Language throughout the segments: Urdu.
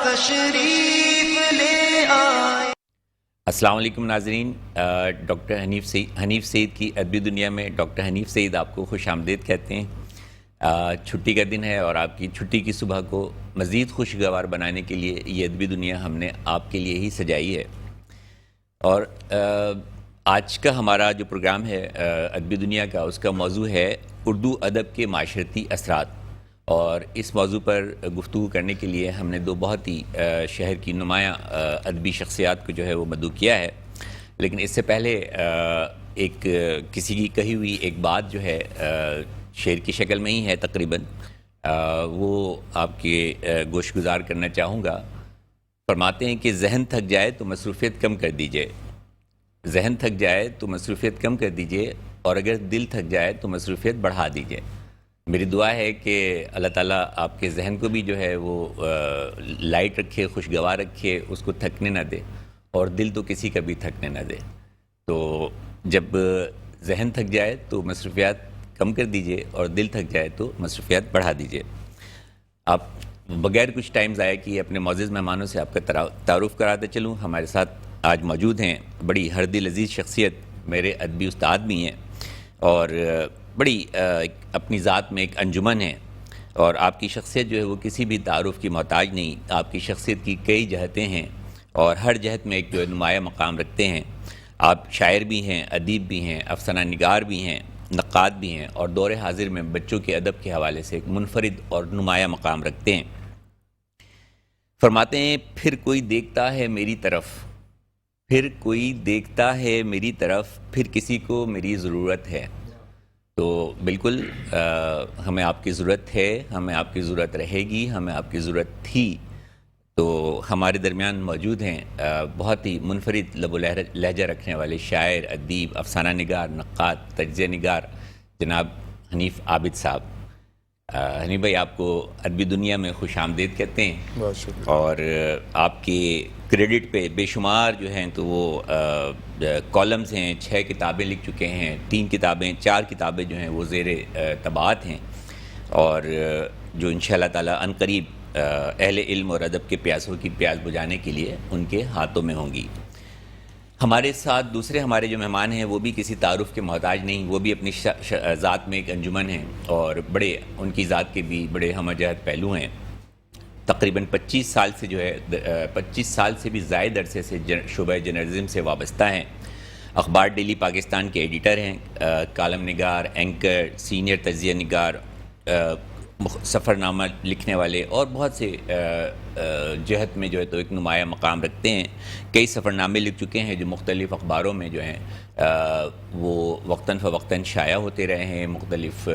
تشریف لے آئے۔ السلام علیکم ناظرین، ڈاکٹر حنیف سعید کی ادبی دنیا میں ڈاکٹر حنیف سعید آپ کو خوش آمدید کہتے ہیں۔ چھٹی کا دن ہے اور آپ کی چھٹی کی صبح کو مزید خوشگوار بنانے کے لیے یہ ادبی دنیا ہم نے آپ کے لیے ہی سجائی ہے۔ اور آج کا ہمارا جو پروگرام ہے ادبی دنیا کا، اس کا موضوع ہے اردو ادب کے معاشرتی اثرات، اور اس موضوع پر گفتگو کرنے کے لیے ہم نے دو بہت ہی شہر کی نمایاں ادبی شخصیات کو جو ہے وہ مدعو کیا ہے۔ لیکن اس سے پہلے ایک کسی کی کہی ہوئی ایک بات جو ہے شعر کی شکل میں ہی ہے تقریباً، وہ آپ کے گوش گزار کرنا چاہوں گا۔ فرماتے ہیں کہ ذہن تھک جائے تو مصروفیت کم کر دیجئے، ذہن تھک جائے تو مصروفیت کم کر دیجئے، اور اگر دل تھک جائے تو مصروفیت بڑھا دیجئے۔ میری دعا ہے کہ اللہ تعالیٰ آپ کے ذہن کو بھی جو ہے وہ لائٹ رکھے، خوشگوار رکھے، اس کو تھکنے نہ دے، اور دل تو کسی کا بھی تھکنے نہ دے۔ تو جب ذہن تھک جائے تو مصروفیات کم کر دیجئے، اور دل تھک جائے تو مصروفیات بڑھا دیجئے۔ آپ بغیر کچھ ٹائم ضائع کیے اپنے معزز مہمانوں سے آپ کا تعارف کراتے چلوں۔ ہمارے ساتھ آج موجود ہیں بڑی ہر دل عزیز شخصیت، میرے ادبی استاد بھی ہیں، اور بڑی اپنی ذات میں ایک انجمن ہے، اور آپ کی شخصیت جو ہے وہ کسی بھی تعارف کی محتاج نہیں۔ آپ کی شخصیت کی کئی جہتیں ہیں، اور ہر جہت میں ایک جو ہے نمایاں مقام رکھتے ہیں۔ آپ شاعر بھی ہیں، ادیب بھی ہیں، افسانہ نگار بھی ہیں، نقاد بھی ہیں، اور دور حاضر میں بچوں کے ادب کے حوالے سے ایک منفرد اور نمایاں مقام رکھتے ہیں۔ فرماتے ہیں پھر کوئی دیکھتا ہے میری طرف، پھر کوئی دیکھتا ہے میری طرف، پھر کسی کو میری ضرورت ہے۔ تو بالکل ہمیں آپ کی ضرورت ہے، ہمیں آپ کی ضرورت رہے گی، ہمیں آپ کی ضرورت تھی۔ تو ہمارے درمیان موجود ہیں بہت ہی منفرد لب و لہجہ رکھنے والے شاعر، ادیب، افسانہ نگار، نقاد، تجزیہ نگار جناب حنیف عابد صاحب۔ حنیف بھائی، آپ کو ادبی دنیا میں خوش آمدید کہتے ہیں، بہت شکریہ۔ اور آپ کے کریڈٹ پہ بے شمار جو ہیں تو وہ کالمز ہیں، 6 کتابیں لکھ چکے ہیں، 4 کتابیں جو ہیں وہ زیر طباعت ہیں، اور جو انشاءاللہ تعالی عنقریب اہل علم اور ادب کے پیاسوں کی پیاس بجھانے کے لیے ان کے ہاتھوں میں ہوں گی۔ ہمارے ساتھ دوسرے ہمارے جو مہمان ہیں وہ بھی کسی تعارف کے محتاج نہیں، وہ بھی اپنی ذات میں ایک انجمن ہیں، اور بڑے ان کی ذات کے بھی بڑے ہمہ جہت پہلو ہیں۔ تقریباً 25 سال سے جو ہے 25 سال سے بھی زائد عرصے سے شعبہ جرنلزم سے وابستہ ہیں۔ اخبار ڈیلی پاکستان کے ایڈیٹر ہیں، کالم نگار، اینکر، سینئر تجزیہ نگار، سفر نامہ لکھنے والے، اور بہت سے جہت میں جو ہے تو ایک نمایاں مقام رکھتے ہیں۔ کئی سفر نامے لکھ چکے ہیں جو مختلف اخباروں میں جو ہیں وہ وقتاً فوقتاً شائع ہوتے رہے ہیں، مختلف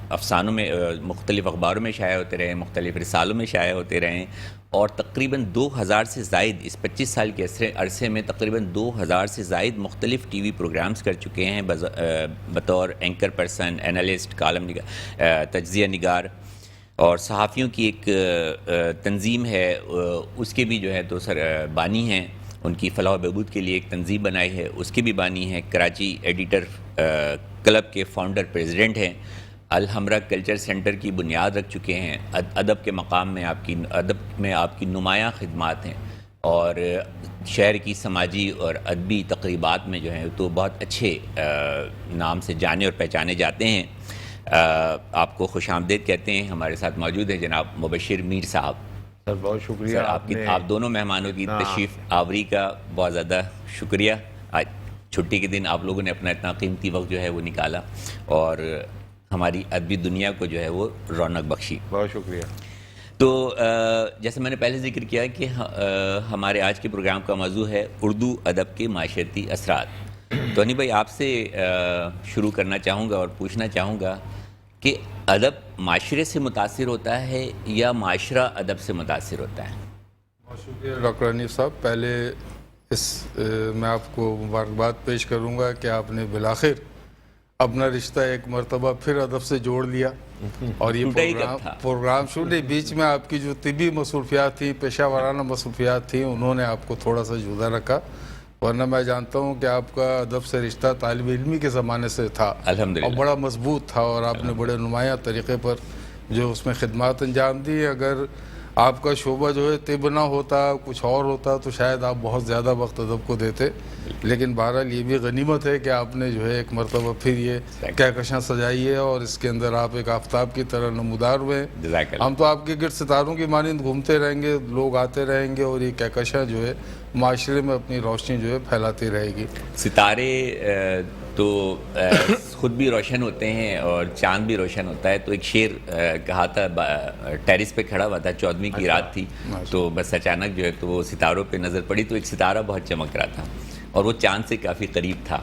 افسانوں میں، مختلف اخباروں میں شائع ہوتے رہے ہیں، مختلف رسالوں میں شائع ہوتے رہے ہیں، اور تقریباً 2000 سے زائد اس 25 سال کے عرصے میں تقریباً 2000 سے زائد مختلف ٹی وی پروگرامز کر چکے ہیں بطور اینکر پرسن، اینالسٹ، کالم نگار، تجزیہ نگار، اور صحافیوں کی ایک تنظیم ہے، اس کے بھی جو ہے تو بانی ہیں۔ ان کی فلاح و بہبود کے لیے ایک تنظیم بنائی ہے، اس کے بھی بانی ہیں۔ کراچی ایڈیٹر کلب کے فاؤنڈر پریزیڈنٹ ہیں۔ الحمرہ کلچر سینٹر کی بنیاد رکھ چکے ہیں۔ ادب کے مقام میں آپ کی نمایاں خدمات ہیں، اور شہر کی سماجی اور ادبی تقریبات میں جو ہیں تو بہت اچھے نام سے جانے اور پہچانے جاتے ہیں۔ آپ کو خوش آمدید کہتے ہیں۔ ہمارے ساتھ موجود ہیں جناب مبشر میر صاحب۔ سر بہت شکریہ۔ سر آپ دونوں مہمانوں کی تشریف آوری کا بہت زیادہ شکریہ۔ آج چھٹی کے دن آپ لوگوں نے اپنا اتنا قیمتی وقت جو ہے وہ نکالا، اور ہماری ادبی دنیا کو جو ہے وہ رونق بخشی۔ بہت شکریہ۔ تو جیسے میں نے پہلے ذکر کیا کہ ہمارے آج کے پروگرام کا موضوع ہے اردو ادب کے معاشرتی اثرات۔ تو حنیف بھائی، آپ سے شروع کرنا چاہوں گا اور پوچھنا چاہوں گا کہ ادب معاشرے سے متاثر ہوتا ہے یا معاشرہ ادب سے متاثر ہوتا ہے؟ بہت شکریہ ڈاکٹر حنیف صاحب۔ پہلے میں آپ کو مبارکباد پیش کروں گا کہ آپ نے بالآخر اپنا رشتہ ایک مرتبہ پھر ادب سے جوڑ لیا، اور یہ پروگرام شروع بیچ میں آپ کی جو طبی مصروفیات تھیں، پیشہ ورانہ مصروفیات تھیں، انہوں نے آپ کو تھوڑا سا جدا رکھا، ورنہ میں جانتا ہوں کہ آپ کا ادب سے رشتہ طالب علمی کے زمانے سے تھا، اور بڑا مضبوط تھا، اور آپ نے بڑے نمایاں طریقے پر جو اس میں خدمات انجام دی۔ اگر آپ کا شعبہ جو ہے طب نہ ہوتا، کچھ اور ہوتا تو شاید آپ بہت زیادہ وقت ادب کو دیتے، لیکن بہرحال یہ بھی غنیمت ہے کہ آپ نے جو ہے ایک مرتبہ پھر یہ کہکشاں سجائی ہے اور اس کے اندر آپ ایک آفتاب کی طرح نمودار ہوئے ہیں۔ ہم تو آپ کے گرد ستاروں کی مانند گھومتے رہیں گے، لوگ آتے رہیں گے اور یہ کہکشاں جو ہے معاشرے میں اپنی روشنی جو ہے پھیلاتی رہے گی۔ ستارے تو خود بھی روشن ہوتے ہیں اور چاند بھی روشن ہوتا ہے۔ تو ایک شعر کہا تھا، ٹیرس پہ کھڑا ہوا تھا، 14ویں کی رات تھی، تو بس اچانک جو ہے تو وہ ستاروں پہ نظر پڑی تو ایک ستارہ بہت چمک رہا تھا اور وہ چاند سے کافی قریب تھا،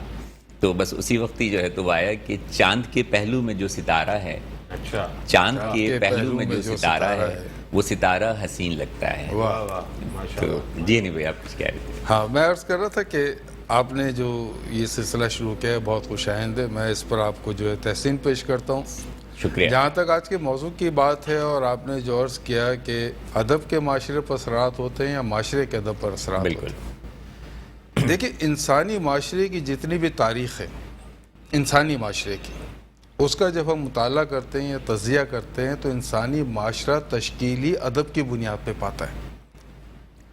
تو بس اسی وقت ہی جو ہے تو وہ آیا کہ چاند کے پہلو میں جو ستارہ ہے، اچھا چاند کے پہلو میں جو ستارہ ہے وہ ستارہ حسین لگتا ہے۔ واہ واہ ماشاء تو جی نہیں بھائی، آپ کچھ کہہ رہے تھے؟ ہاں، میں عرض کر رہا تھا کہ آپ نے جو یہ سلسلہ شروع کیا ہے بہت خوش آئند ہے، میں اس پر آپ کو جو ہے تحسین پیش کرتا ہوں۔ شکریہ۔ جہاں تک آج کے موضوع کی بات ہے اور آپ نے جو عرض کیا کہ ادب کے معاشرے پر اثرات ہوتے ہیں یا معاشرے کے ادب پر اثرات ہوتے بالکل ہیں، دیکھیں انسانی معاشرے کی جتنی بھی تاریخ ہے انسانی معاشرے کی، اس کا جب ہم مطالعہ کرتے ہیں یا تجزیہ کرتے ہیں تو انسانی معاشرہ تشکیلی ادب کی بنیاد پہ پاتا ہے۔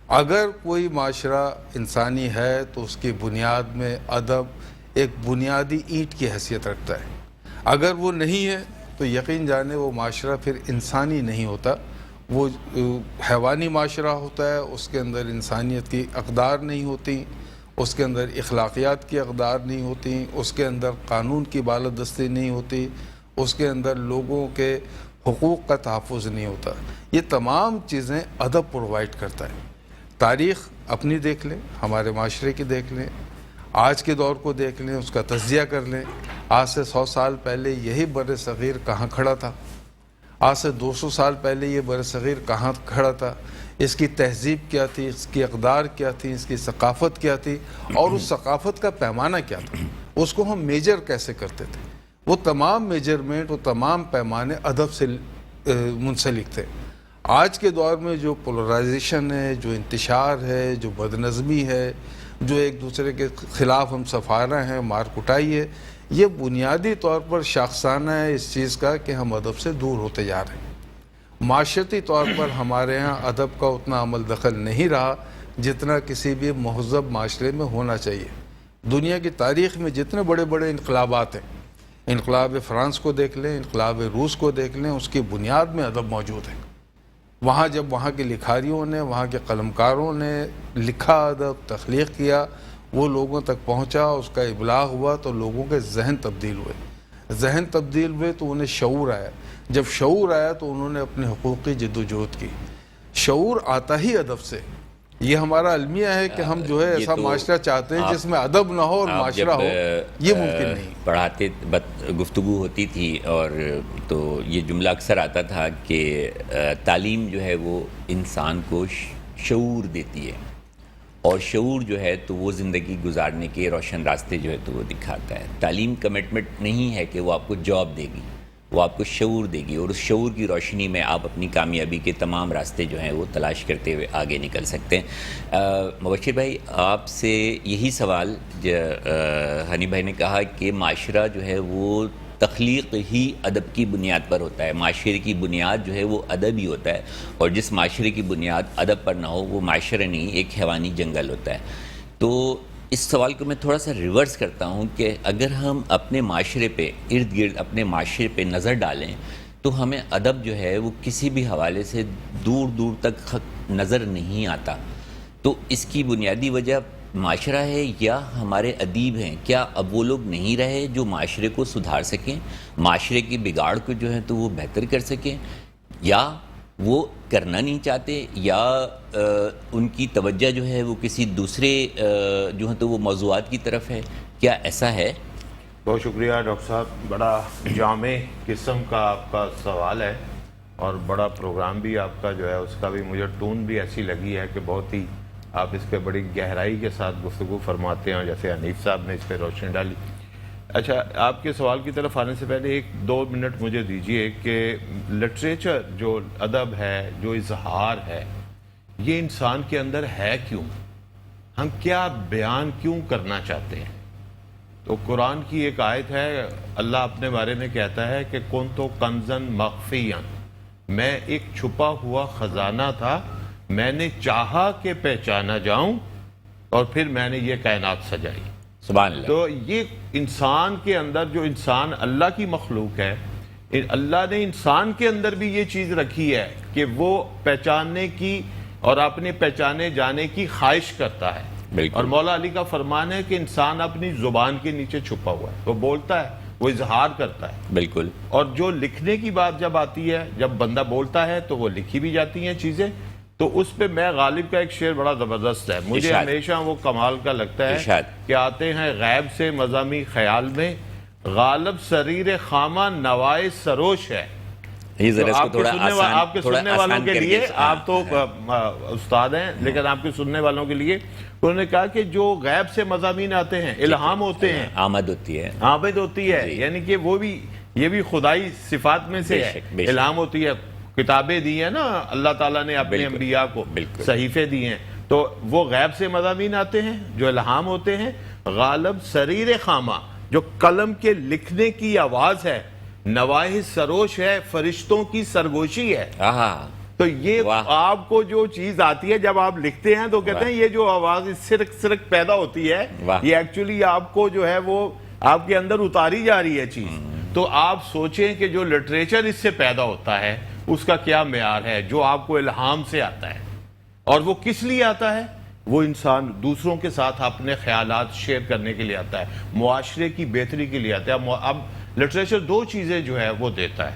اگر کوئی معاشرہ انسانی ہے تو اس کی بنیاد میں ادب ایک بنیادی اینٹ کی حیثیت رکھتا ہے۔ اگر وہ نہیں ہے تو یقین جانے وہ معاشرہ پھر انسانی نہیں ہوتا، وہ حیوانی معاشرہ ہوتا ہے، اس کے اندر انسانیت کی اقدار نہیں ہوتی، اس کے اندر اخلاقیات کی اقدار نہیں ہوتی، اس کے اندر قانون کی بالادستی نہیں ہوتی، اس کے اندر لوگوں کے حقوق کا تحفظ نہیں ہوتا۔ یہ تمام چیزیں ادب پرووائڈ کرتا ہے۔ تاریخ اپنی دیکھ لیں، ہمارے معاشرے کی دیکھ لیں، آج کے دور کو دیکھ لیں، اس کا تجزیہ کر لیں۔ آج سے 100 سال پہلے یہی بر صغیر کہاں کھڑا تھا، آج سے 200 سال پہلے یہ بر صغیر کہاں کھڑا تھا، اس کی تہذیب کیا تھی، اس کی اقدار کیا تھی، اس کی ثقافت کیا تھی، اور اس ثقافت کا پیمانہ کیا تھا، اس کو ہم میجر کیسے کرتے تھے۔ وہ تمام میجرمنٹ، وہ تمام پیمانے ادب سے منسلک تھے۔ آج کے دور میں جو پولرائزیشن ہے، جو انتشار ہے، جو بدنظمی ہے، جو ایک دوسرے کے خلاف ہم سفارہ ہیں، مار کٹائی ہے، یہ بنیادی طور پر شاخسانہ ہے اس چیز کا کہ ہم ادب سے دور ہوتے جا رہے ہیں۔ معاشرتی طور پر ہمارے ہاں ادب کا اتنا عمل دخل نہیں رہا جتنا کسی بھی مہذب معاشرے میں ہونا چاہیے۔ دنیا کی تاریخ میں جتنے بڑے بڑے انقلابات ہیں، انقلاب فرانس کو دیکھ لیں، انقلاب روس کو دیکھ لیں، اس کی بنیاد میں ادب موجود ہے۔ وہاں جب وہاں کے لکھاریوں نے، وہاں کے قلمکاروں نے لکھا، ادب تخلیق کیا، وہ لوگوں تک پہنچا، اس کا ابلاغ ہوا تو لوگوں کے ذہن تبدیل ہوئے، ذہن تبدیل ہوئے تو انہیں شعور آیا، جب شعور آیا تو انہوں نے اپنے حقوق کی جد و جہد کی۔ شعور آتا ہی ادب سے۔ یہ ہمارا المیہ ہے کہ ہم جو ہے ایسا معاشرہ چاہتے ہیں جس میں ادب نہ ہو اور معاشرہ ہو، یہ ممکن نہیں۔ پڑھاتے گفتگو ہوتی تھی اور تو یہ جملہ اکثر آتا تھا کہ تعلیم جو ہے وہ انسان کو شعور دیتی ہے، اور شعور جو ہے تو وہ زندگی گزارنے کے روشن راستے جو ہے تو وہ دکھاتا ہے۔ تعلیم کمٹمنٹ نہیں ہے کہ وہ آپ کو جاب دے گی، وہ آپ کو شعور دے گی، اور اس شعور کی روشنی میں آپ اپنی کامیابی کے تمام راستے جو ہیں وہ تلاش کرتے ہوئے آگے نکل سکتے ہیں۔ مبشر بھائی، آپ سے یہی سوال، ہنی بھائی نے کہا کہ معاشرہ جو ہے وہ تخلیق ہی ادب کی بنیاد پر ہوتا ہے، معاشرے کی بنیاد جو ہے وہ ادب ہی ہوتا ہے، اور جس معاشرے کی بنیاد ادب پر نہ ہو وہ معاشرہ نہیں، ایک حیوانی جنگل ہوتا ہے۔ تو اس سوال کو میں تھوڑا سا ریورس کرتا ہوں کہ اگر ہم اپنے معاشرے پہ، ارد گرد اپنے معاشرے پہ نظر ڈالیں تو ہمیں ادب جو ہے وہ کسی بھی حوالے سے دور دور تک نظر نہیں آتا۔ تو اس کی بنیادی وجہ معاشرہ ہے یا ہمارے ادیب ہیں؟ کیا اب وہ لوگ نہیں رہے جو معاشرے کو سدھار سکیں، معاشرے کی بگاڑ کو جو ہے تو وہ بہتر کر سکیں، یا وہ کرنا نہیں چاہتے، یا ان کی توجہ جو ہے وہ کسی دوسرے جو ہے تو وہ موضوعات کی طرف ہے؟ کیا ایسا ہے؟ بہت شکریہ ڈاکٹر صاحب، بڑا جامع قسم کا آپ کا سوال ہے اور بڑا پروگرام بھی آپ کا جو ہے اس کا بھی مجھے ٹون بھی ایسی لگی ہے کہ بہت ہی آپ اس پہ بڑی گہرائی کے ساتھ گفتگو فرماتے ہیں، جیسے حنیف صاحب نے اس پہ روشنی ڈالی۔ اچھا، آپ کے سوال کی طرف آنے سے پہلے 1-2 منٹ مجھے دیجئے کہ لٹریچر جو ادب ہے، جو اظہار ہے، یہ انسان کے اندر ہے کیوں؟ ہم کیا بیان کیوں کرنا چاہتے ہیں؟ تو قرآن کی ایک آیت ہے، اللہ اپنے بارے میں کہتا ہے کہ کنتو کنزن مخفیاً، میں ایک چھپا ہوا خزانہ تھا، میں نے چاہا کہ پہچانا جاؤں اور پھر میں نے یہ کائنات سجائی. سبحان اللہ. تو یہ انسان کے اندر، جو انسان اللہ کی مخلوق ہے، اللہ نے انسان کے اندر بھی یہ چیز رکھی ہے کہ وہ پہچاننے کی اور اپنے پہچانے جانے کی خواہش کرتا ہے. بالکل. اور مولا علی کا فرمان ہے کہ انسان اپنی زبان کے نیچے چھپا ہوا ہے، وہ بولتا ہے، وہ اظہار کرتا ہے. بالکل. اور جو لکھنے کی بات جب آتی ہے، جب بندہ بولتا ہے تو وہ لکھی بھی جاتی ہیں چیزیں. تو اس پہ میں غالب کا ایک شعر بڑا زبردست ہے، مجھے ارشاد. ہمیشہ وہ کمال کا لگتا ہے ارشاد. کہ آتے ہیں غیب سے مضامی خیال میں، غالب سریر خامہ نوائے سروش ہے. یہ ذرا اس کو تھوڑا آسان، آپ کے سننے والوں کے لیے، آپ تو استاد ہیں لیکن آپ کے سننے والوں کے لیے انہوں نے کہا کہ جو غیب سے مضامین آتے ہیں، الہام ہوتے ہیں، آمد ہوتی ہے، آمد ہوتی ہے، یعنی کہ وہ بھی، یہ بھی خدائی صفات میں سے ہے. الہام ہوتی ہے. کتابیں دی ہیں نا اللہ تعالیٰ نے اپنے انبیاء کو، صحیفے دی ہیں، تو وہ غیب سے مضامین آتے ہیں جو الہام ہوتے ہیں. غالب سریر خامہ، جو قلم کے لکھنے کی آواز ہے، نواح سروش ہے، فرشتوں کی سرگوشی ہے. تو یہ آپ کو جو چیز آتی ہے جب آپ لکھتے ہیں تو کہتے ہیں یہ جو آواز سرک پیدا ہوتی ہے، یہ ایکچولی آپ کو جو ہے وہ آپ کے اندر اتاری جا رہی ہے چیز. تو آپ سوچیں کہ جو لٹریچر اس سے پیدا ہوتا ہے اس کا کیا معیار ہے، جو آپ کو الہام سے آتا ہے. اور وہ کس لیے آتا ہے؟ وہ انسان دوسروں کے ساتھ اپنے خیالات شیئر کرنے کے لیے آتا ہے، معاشرے کی بہتری کے لیے آتا ہے. اب لٹریچر دو چیزیں جو ہے وہ دیتا ہے.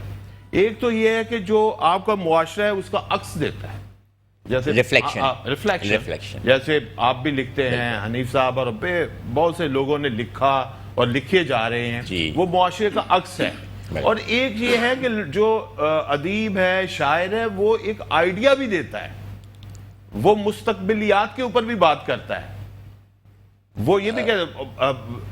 ایک تو یہ ہے کہ جو آپ کا معاشرہ ہے اس کا عکس دیتا ہے، جیسے ریفلیکشن. جیسے آپ بھی لکھتے ہیں، حنیف صاحب اور بہت سے لوگوں نے لکھا اور لکھے جا رہے ہیں، وہ معاشرے کا عکس ہے. اور ایک یہ ہے کہ جو ادیب ہے، شاعر ہے، وہ ایک آئیڈیا بھی دیتا ہے، وہ مستقبلیات کے اوپر بھی بات کرتا ہے. وہ یہ بھی کہ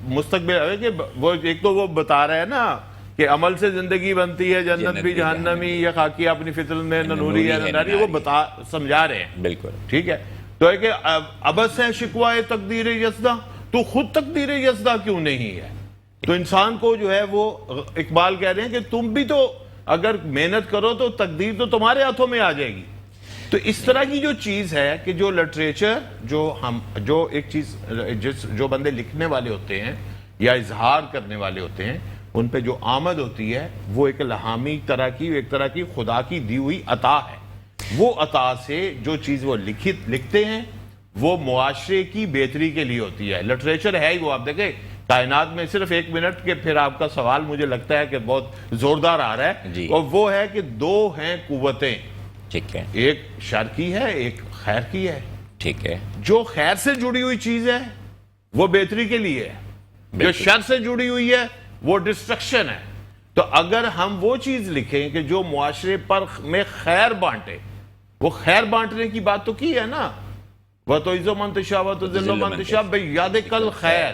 مستقبل کہ وہ ایک تو وہ بتا رہا ہے نا کہ عمل سے زندگی بنتی ہے، جنت بھی جہنمی، یہ خاکی اپنی فطرت میں ننوری ہے ناری، وہ بتا سمجھا رہے ہیں. بالکل ٹھیک ہے. تو ہے کہ ابس ہے شکوہ تقدیر یزدہ، تو خود تقدیر یزدہ کیوں نہیں ہے؟ تو انسان کو جو ہے وہ اقبال کہہ رہے ہیں کہ تم بھی تو اگر محنت کرو تو تقدیر تو تمہارے ہاتھوں میں آ جائے گی. تو اس طرح کی جو چیز ہے کہ جو لٹریچر، جو ایک چیز، جو بندے لکھنے والے ہوتے ہیں یا اظہار کرنے والے ہوتے ہیں، ان پہ جو آمد ہوتی ہے وہ ایک الہامی طرح کی، ایک طرح کی خدا کی دی ہوئی عطا ہے. وہ عطا سے جو چیز وہ لکھتے ہیں وہ معاشرے کی بہتری کے لیے ہوتی ہے. لٹریچر ہے ہی وہ. آپ دیکھیں کائنات میں صرف 1 منٹ کے، پھر آپ کا سوال مجھے لگتا ہے کہ بہت زوردار آ رہا ہے، اور وہ ہے کہ دو ہیں قوتیں. ٹھیک ہے. ایک شر کی ہے، ایک خیر کی ہے. ٹھیک ہے. جو خیر سے جڑی ہوئی چیز ہے وہ بہتری کے لیے ہے، جو شر سے جڑی ہوئی ہے وہ ڈسٹرکشن ہے. تو اگر ہم وہ چیز لکھیں کہ جو معاشرے پر میں خیر بانٹے، وہ خیر بانٹنے کی بات تو کی ہے نا، وہ تو عزو منتشا وہ تو ذل منتشا یاد کل خیر،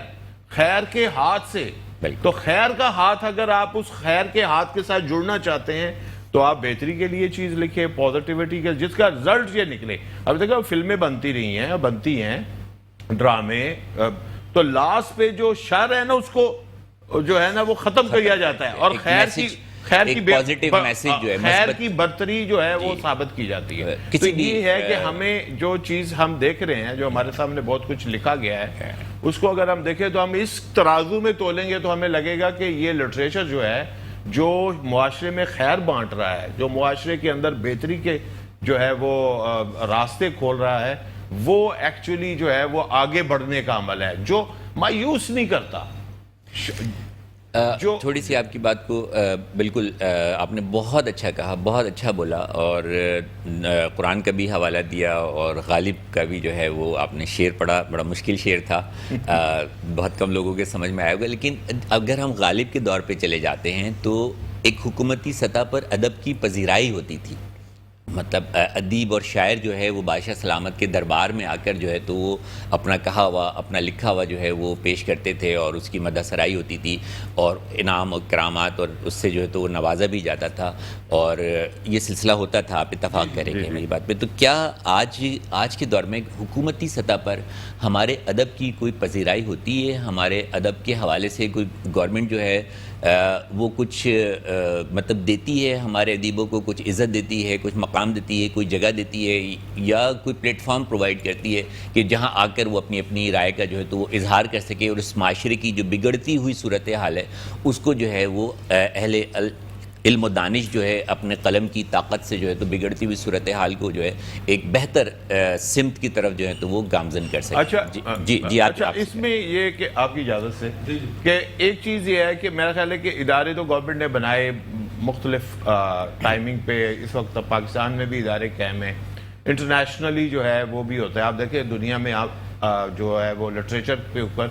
خیر کے ہاتھ سے. تو خیر کا ہاتھ، اگر آپ اس خیر کے ہاتھ کے ساتھ جڑنا چاہتے ہیں تو آپ بہتری کے لیے چیز لکھیں، پازیٹیوٹی کے، جس کا رزلٹ یہ نکلے. اب دیکھو فلمیں بنتی رہی ہیں، بنتی ہیں ڈرامے، تو لاسٹ پہ جو شر ہے نا اس کو جو ہے نا وہ ختم کیا جاتا ہے، اور خیر کی برتری جو ہے وہ ثابت کی جاتی ہے. تو یہ ہے کہ ہمیں جو چیز ہم دیکھ رہے ہیں، جو ہمارے سامنے بہت کچھ لکھا گیا ہے، اس کو اگر ہم دیکھیں تو ہم اس ترازو میں تولیں گے تو ہمیں لگے گا کہ یہ لٹریچر جو ہے، جو معاشرے میں خیر بانٹ رہا ہے، جو معاشرے کے اندر بہتری کے جو ہے وہ راستے کھول رہا ہے، وہ ایکچولی جو ہے وہ آگے بڑھنے کا عمل ہے، جو مایوس نہیں کرتا. تھوڑی سی آپ کی بات کو بالکل آپ نے بہت اچھا کہا، بہت اچھا بولا، اور قرآن کا بھی حوالہ دیا، اور غالب کا بھی جو ہے وہ آپ نے شعر پڑھا. بڑا مشکل شعر تھا، بہت کم لوگوں کے سمجھ میں آئے گا. لیکن اگر ہم غالب کے دور پہ چلے جاتے ہیں تو ایک حکومتی سطح پر ادب کی پذیرائی ہوتی تھی. مطلب ادیب اور شاعر جو ہے وہ بادشاہ سلامت کے دربار میں آ کر جو ہے تو وہ اپنا کہا ہوا اپنا لکھا ہوا جو ہے وہ پیش کرتے تھے اور اس کی مدح سرائی ہوتی تھی اور انعام اور کرامات اور اس سے جو ہے تو وہ نوازا بھی جاتا تھا اور یہ سلسلہ ہوتا تھا. آپ اتفاق کریں گے میری بات پہ. تو کیا آج کے دور میں حکومتی سطح پر ہمارے ادب کی کوئی پذیرائی ہوتی ہے؟ ہمارے ادب کے حوالے سے کوئی گورنمنٹ جو ہے وہ کچھ مطلب دیتی ہے ہمارے ادیبوں کو، کچھ عزت دیتی ہے، کچھ مقام دیتی ہے، کوئی جگہ دیتی ہے یا کوئی پلیٹ فارم پرووائڈ کرتی ہے کہ جہاں آ کر وہ اپنی رائے کا جو ہے تو وہ اظہار کر سکے اور اس معاشرے کی جو بگڑتی ہوئی صورتحال ہے اس کو جو ہے وہ اہل علم و دانش جو ہے اپنے قلم کی طاقت سے جو ہے تو بگڑتی ہوئی صورتحال کو جو ہے ایک بہتر سمت کی طرف جو ہے تو وہ گامزن کر سکے؟ اچھا جی اچھا، اس میں یہ کہ آپ کی اجازت سے کہ ایک چیز یہ ہے کہ میرا خیال ہے کہ ادارے تو گورنمنٹ نے بنائے مختلف ٹائمنگ پہ، اس وقت پاکستان میں بھی ادارے قائم ہیں، انٹرنیشنلی جو ہے وہ بھی ہوتا ہے. آپ دیکھیں دنیا میں آپ جو ہے وہ لٹریچر کے اوپر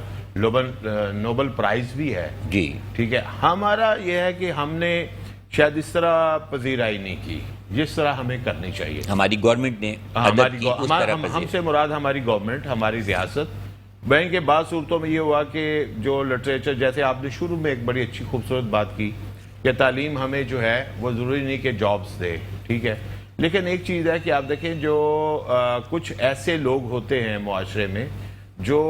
نوبل پرائز بھی ہے. جی ٹھیک ہے، ہمارا یہ ہے کہ ہم نے شاید اس طرح پذیرائی نہیں کی جس طرح ہمیں کرنی چاہیے. ہماری گورنمنٹ نے ہم سے مراد ہماری گورنمنٹ، ہماری ریاست. بہن کے بعض صورتوں میں یہ ہوا کہ جو لٹریچر، جیسے آپ نے شروع میں ایک بڑی اچھی خوبصورت بات کی کہ تعلیم ہمیں جو ہے وہ ضروری نہیں کہ جابس دے، ٹھیک ہے، لیکن ایک چیز ہے کہ آپ دیکھیں جو کچھ ایسے لوگ ہوتے ہیں معاشرے میں جو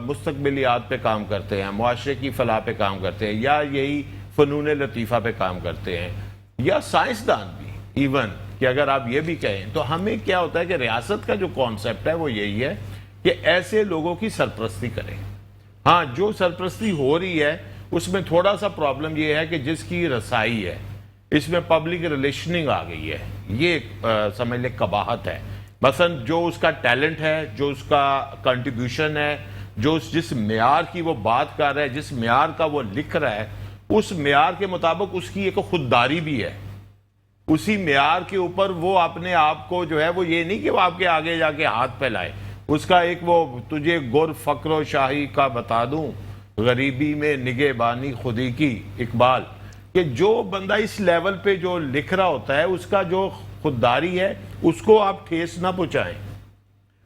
مستقبلیات پہ کام کرتے ہیں، معاشرے کی فلاح پہ کام کرتے ہیں، یا یہی فنون لطیفہ پہ کام کرتے ہیں، یا سائنسدان بھی ایون کہ اگر آپ یہ بھی کہیں تو ہمیں کیا ہوتا ہے کہ ریاست کا جو کانسیپٹ ہے وہ یہی ہے کہ ایسے لوگوں کی سرپرستی کریں. ہاں، جو سرپرستی ہو رہی ہے اس میں تھوڑا سا پرابلم یہ ہے کہ جس کی رسائی ہے اس میں پبلک ریلیشننگ آ گئی ہے، یہ سمجھ لیں قباحت ہے. مثلا جو اس کا ٹیلنٹ ہے، جو اس کا کنٹریبیوشن ہے، جو جس معیار کی وہ بات کر رہا ہے، جس معیار کا وہ لکھ رہا ہے، اس معیار کے مطابق اس کی ایک خودداری بھی ہے. اسی معیار کے اوپر وہ اپنے آپ کو جو ہے وہ یہ نہیں کہ وہ آپ کے آگے جا کے ہاتھ پھیلائے. اس کا ایک وہ تجھے گر فقر و شاہی کا بتا دوں، غریبی میں نگہبانی خودی کی، اقبال، کہ جو بندہ اس لیول پہ جو لکھ رہا ہوتا ہے اس کا جو خودداری ہے اس کو آپ ٹھیس نہ پہنچائیں.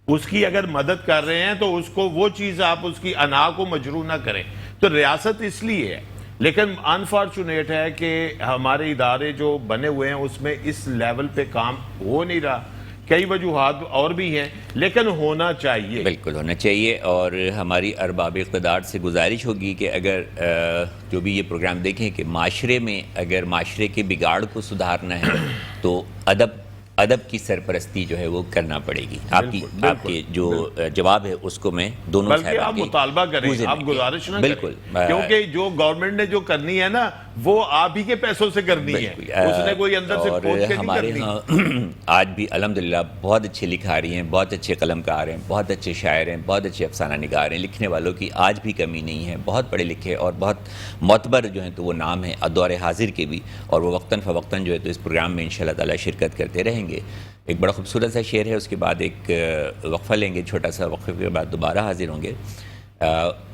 اس کی اگر مدد کر رہے ہیں تو اس کو وہ چیز آپ اس کی انا کو مجروح نہ کریں. تو ریاست اس لیے ہے، لیکن انفارچونیٹ ہے کہ ہمارے ادارے جو بنے ہوئے ہیں اس میں اس لیول پہ کام ہو نہیں رہا. کئی وجوہات اور بھی ہیں لیکن ہونا چاہیے، بالکل ہونا چاہیے. اور ہماری ارباب اقتدار سے گزارش ہوگی کہ اگر جو بھی یہ پروگرام دیکھیں کہ معاشرے میں اگر معاشرے کے بگاڑ کو سدھارنا ہے تو ادب کی سرپرستی جو ہے وہ کرنا پڑے گی. آپ کے جو جواب ہے اس کو میں دونوں بلکہ آپ مطالبہ کریں، آپ گزارش نہ بالکل، کیونکہ جو گورنمنٹ نے جو کرنی ہے نا وہ آپ ہی کے پیسوں سے کرنی ہے، اس نے کوئی اندر سے کھود کے نہیں ہمارے کرنی. ہاں آج بھی الحمدللہ بہت اچھے لکھاری ہیں، بہت اچھے قلم کار ہیں، بہت اچھے شاعر ہیں، بہت اچھے افسانہ نگار ہیں. لکھنے والوں کی آج بھی کمی نہیں ہے، بہت پڑھے لکھے اور بہت معتبر جو ہیں تو وہ نام ہیں دور حاضر کے بھی، اور وہ وقتاً فوقتاً جو ہے تو اس پروگرام میں انشاءاللہ تعالی شرکت کرتے رہیں گے. ایک بڑا خوبصورت سا شعر ہے، اس کے بعد ایک وقفہ لیں گے چھوٹا سا، وقفے کے بعد دوبارہ حاضر ہوں گے.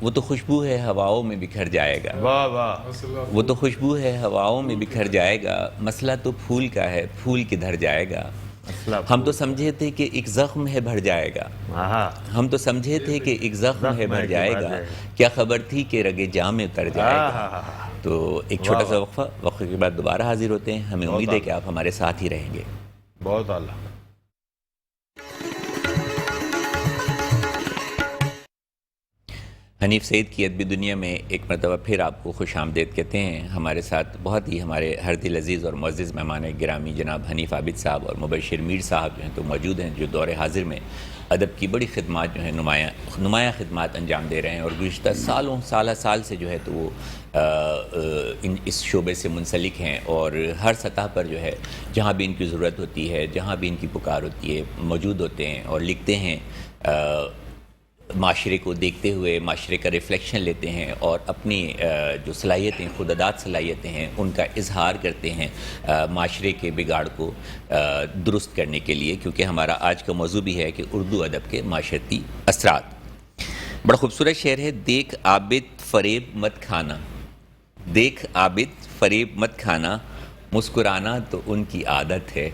وہ تو خوشبو ہے ہواؤں میں بکھر جائے گا، واہ واہ، وہ تو خوشبو ہے ہواؤں میں بکھر جائے گا، مسئلہ تو پھول کا ہے، پھول کدھر جائے گا. ہم تو سمجھے تھے کہ ایک زخم ہے بھر جائے گا، ہم تو سمجھے تھے کہ ایک زخم ہے بھر جائے گا، کیا خبر تھی کہ رگ جاں میں اتر جائے گا. تو ایک چھوٹا سا وقفہ، وقفے کے بعد دوبارہ حاضر ہوتے ہیں. ہمیں امید ہے کہ آپ ہمارے ساتھ ہی رہیں گے. بہت اعلیٰ. حنیف سعید کی ادبی دنیا میں ایک مرتبہ پھر آپ کو خوش آمدید کہتے ہیں. ہمارے ساتھ بہت ہی ہمارے ہر دل عزیز اور معزز مہمان گرامی جناب حنیف عابد صاحب اور مبشر میر صاحب جو ہیں تو موجود ہیں، جو دور حاضر میں ادب کی بڑی خدمات جو ہیں نمایاں خدمات انجام دے رہے ہیں، اور گزشتہ سال سے جو ہے تو وہ اس شعبے سے منسلک ہیں، اور ہر سطح پر جو ہے جہاں بھی ان کی ضرورت ہوتی ہے، جہاں بھی ان کی پکار ہوتی ہے موجود ہوتے ہیں اور لکھتے ہیں. معاشرے کو دیکھتے ہوئے معاشرے کا ریفلیکشن لیتے ہیں اور اپنی جو صلاحیتیں، خودداد صلاحیتیں ہیں ان کا اظہار کرتے ہیں معاشرے کے بگاڑ کو درست کرنے کے لیے. کیونکہ ہمارا آج کا موضوع بھی ہے کہ اردو ادب کے معاشرتی اثرات. بڑا خوبصورت شعر ہے، دیکھ عابد فریب مت کھانا، دیکھ عابد فریب مت کھانا، مسکرانا تو ان کی عادت ہے.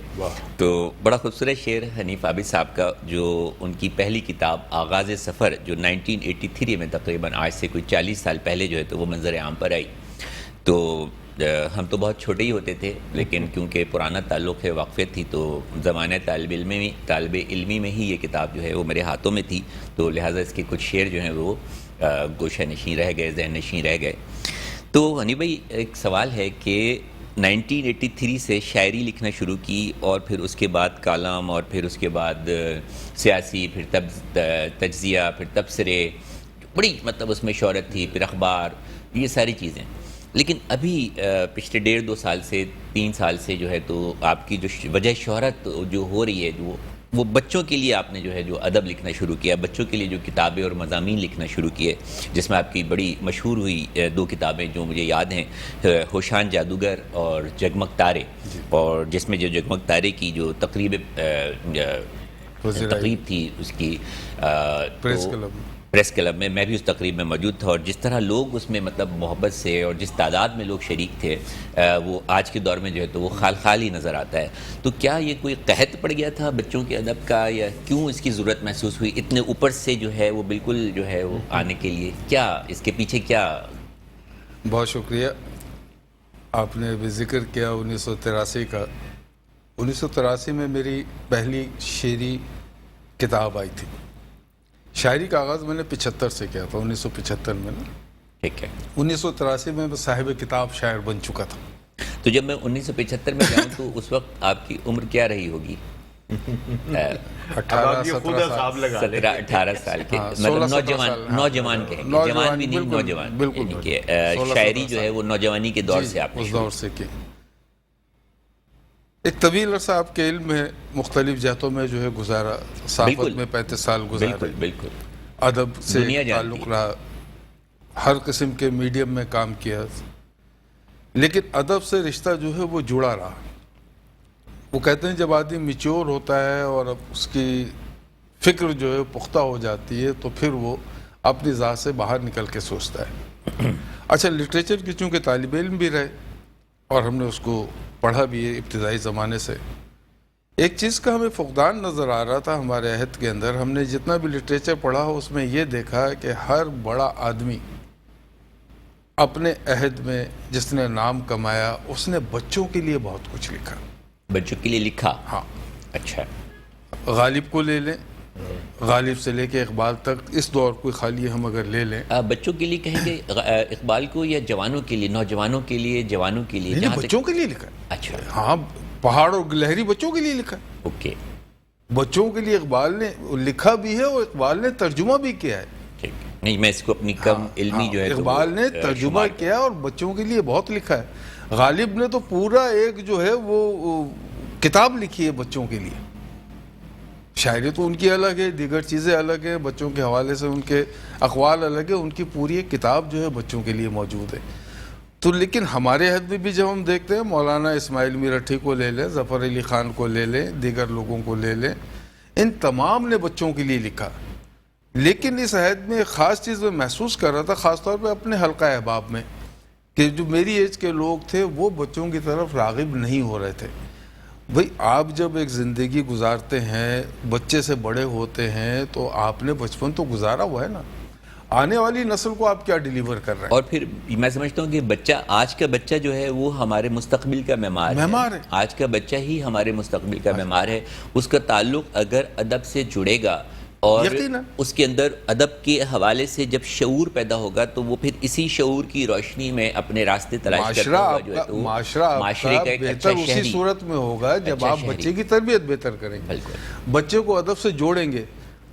تو بڑا خوبصورت شعر حنیف عابد صاحب کا، جو ان کی پہلی کتاب آغاز سفر جو 1983 میں تقریباً آج سے کوئی 40 سال پہلے جو ہے تو وہ منظر عام پر آئی. تو ہم تو بہت چھوٹے ہی ہوتے تھے، لیکن کیونکہ پرانا تعلق ہے، واقفیت تھی، تو زمانہ طالب علمی میں ہی یہ کتاب جو ہے وہ میرے ہاتھوں میں تھی، تو لہٰذا اس کے کچھ شعر جو ہیں وہ گوشہ نشین رہ گئے، ذہن نشین رہ گئے. تو حنیف بھائی ایک سوال ہے کہ 1983 سے شاعری لکھنا شروع کی، اور پھر اس کے بعد کالم، اور پھر اس کے بعد سیاسی، پھر تجزیہ، پھر تبصرے، بڑی مطلب اس میں شہرت تھی، پھر اخبار، یہ ساری چیزیں. لیکن ابھی پچھلے 1.5-2 سال سے 3 سال سے جو ہے تو آپ کی جو وجہ شہرت جو ہو رہی ہے وہ بچوں کے لیے آپ نے جو ہے جو ادب لکھنا شروع کیا، بچوں کے لیے جو کتابیں اور مضامین لکھنا شروع کیے، جس میں آپ کی بڑی مشہور ہوئی 2 کتابیں جو مجھے یاد ہیں، ہوشان جادوگر اور جگمگ تارے. اور جس میں جو جگمگ تارے کی جو تقریب تھی اس کی پریس کلب میں، میں بھی اس تقریب میں موجود تھا، اور جس طرح لوگ اس میں مطلب محبت سے اور جس تعداد میں لوگ شریک تھے، وہ آج کے دور میں جو ہے تو وہ خال ہی نظر آتا ہے. تو کیا یہ کوئی قحط پڑ گیا تھا بچوں کے ادب کا، یا کیوں اس کی ضرورت محسوس ہوئی اتنے اوپر سے جو ہے وہ بالکل جو ہے وہ آنے کے لیے، کیا اس کے پیچھے کیا؟ بہت شکریہ. آپ نے بھی ذکر کیا 1983 کا. 1983 میں میری پہلی شعری کتاب آئی تھی. شاعری کا آغاز میں نے 75 سے کیا تھا، 1975 میں نا. ٹھیک ہے. 1983 میں صاحب کتاب شاعر بن چکا تھا. تو جب میں 1975 میں جاؤں تو اس وقت آپ کی عمر کیا رہی ہوگی؟ 17-18 سال کے، مطلب نوجوان کہیں گے، جوان بھی نہیں، نوجوان. بالکل. شاعری جو ہے وہ نوجوانی کے دور سے آپ نے اس دور سے کی. ایک طویل عرصہ آپ کے علم میں مختلف جہتوں میں جو ہے گزارا. صحافت میں 35 سال گزارے. بالکل. ادب سے تعلق رہا، ہر قسم کے میڈیم میں کام کیا، لیکن ادب سے رشتہ جو ہے وہ جڑا رہا. وہ کہتے ہیں جب آدمی میچور ہوتا ہے اور اب اس کی فکر جو ہے پختہ ہو جاتی ہے تو پھر وہ اپنی ذات سے باہر نکل کے سوچتا ہے. اچھا، لٹریچر کی چونکہ طالب علم بھی رہے اور ہم نے اس کو پڑھا بھی ہے ابتدائی زمانے سے، ایک چیز کا ہمیں فقدان نظر آ رہا تھا ہمارے عہد کے اندر. ہم نے جتنا بھی لٹریچر پڑھا ہو اس میں یہ دیکھا کہ ہر بڑا آدمی اپنے عہد میں جس نے نام کمایا اس نے بچوں کے لیے بہت کچھ لکھا. بچوں کے لیے لکھا؟ ہاں. اچھا. غالب کو لے لیں، غالب سے لے کے اقبال تک، اس دور کو خالی ہم اگر لے لیں. بچوں کے لیے کہیں گے اقبال کو، یا جوانوں کے لیے، نوجوانوں کے لیے، جوانوں کے لیے؟ نہیں، بچوں کے لیے لکھا. اچھا. ہاں، پہاڑ اور گلہری بچوں کے لیے لکھا. اوکے. بچوں کے لیے اقبال نے لکھا بھی ہے اور اقبال نے ترجمہ بھی کیا ہے. نہیں، میں اس کو اپنی کم علمی جو ہے اقبال نے ترجمہ کیا اور بچوں کے لیے بہت لکھا ہے. غالب نے تو پورا ایک جو ہے وہ کتاب لکھی ہے بچوں کے لیے. شاعری تو ان کی الگ ہے، دیگر چیزیں الگ ہیں، بچوں کے حوالے سے ان کے اقوال الگ ہیں، ان کی پوری ایک کتاب جو ہے بچوں کے لیے موجود ہے. تو لیکن ہمارے عہد میں بھی جب ہم دیکھتے ہیں، مولانا اسماعیل میرٹھی کو لے لیں، ظفر علی خان کو لے لیں، دیگر لوگوں کو لے لیں، ان تمام نے بچوں کے لیے لکھا. لیکن اس عہد میں ایک خاص چیز میں محسوس کر رہا تھا، خاص طور پہ اپنے حلقہ احباب میں، کہ جو میری ایج کے لوگ تھے وہ بچوں کی طرف راغب نہیں ہو رہے تھے. بھئی آپ جب ایک زندگی گزارتے ہیں، بچے سے بڑے ہوتے ہیں، تو آپ نے بچپن تو گزارا ہوا ہے نا، آنے والی نسل کو آپ کیا ڈیلیور کر رہے ہیں؟ اور پھر میں سمجھتا ہوں کہ بچہ، آج کا بچہ جو ہے وہ ہمارے مستقبل کا معمار ہے. آج کا بچہ ہی ہمارے مستقبل کا معمار ہے. اس کا تعلق اگر ادب سے جڑے گا اور اس کے اندر ادب کے حوالے سے جب شعور پیدا ہوگا تو وہ پھر اسی شعور کی روشنی میں اپنے راستے تلاش کرتا ہوگا جو ہے تو معاشرے کا ایک اچھا شہری اسی صورت میں ہوگا جب آپ بچے کی تربیت بہتر کریں گے. بچے کو ادب سے جوڑیں گے،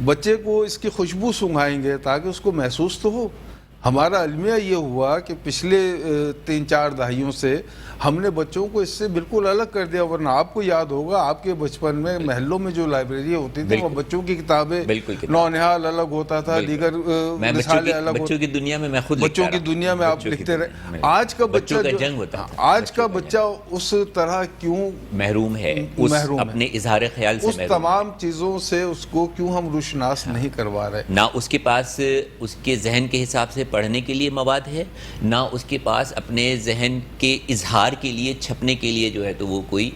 بچے کو اس کی خوشبو سونگھائیں گے تاکہ اس کو محسوس تو ہو. ہمارا المیہ یہ ہوا کہ پچھلے 3-4 دہائیوں سے ہم نے بچوں کو اس سے بالکل الگ کر دیا. ورنہ آپ کو یاد ہوگا آپ کے بچپن میں محلوں میں جو لائبریریاں ہوتی تھیں وہ بچوں کی کتابیں، نونہال الگ ہوتا تھا، دیگر رسالے الگ ہوتے. بچوں کی دنیا میں میں خود بچوں کی دنیا میں آپ لکھتے رہے. آج کا بچہ، آج کا بچہ اس طرح کیوں محروم ہے، اپنے اظہار خیال سے، اس تمام چیزوں سے اس کو کیوں ہم روشناس نہیں کروا رہے؟ نہ اس کے پاس اس کے ذہن کے حساب سے پڑھنے کے لیے مواد ہے، نہ اس کے پاس اپنے ذہن کے اظہار کے لیے چھپنے کے لیے جو ہے تو وہ کوئی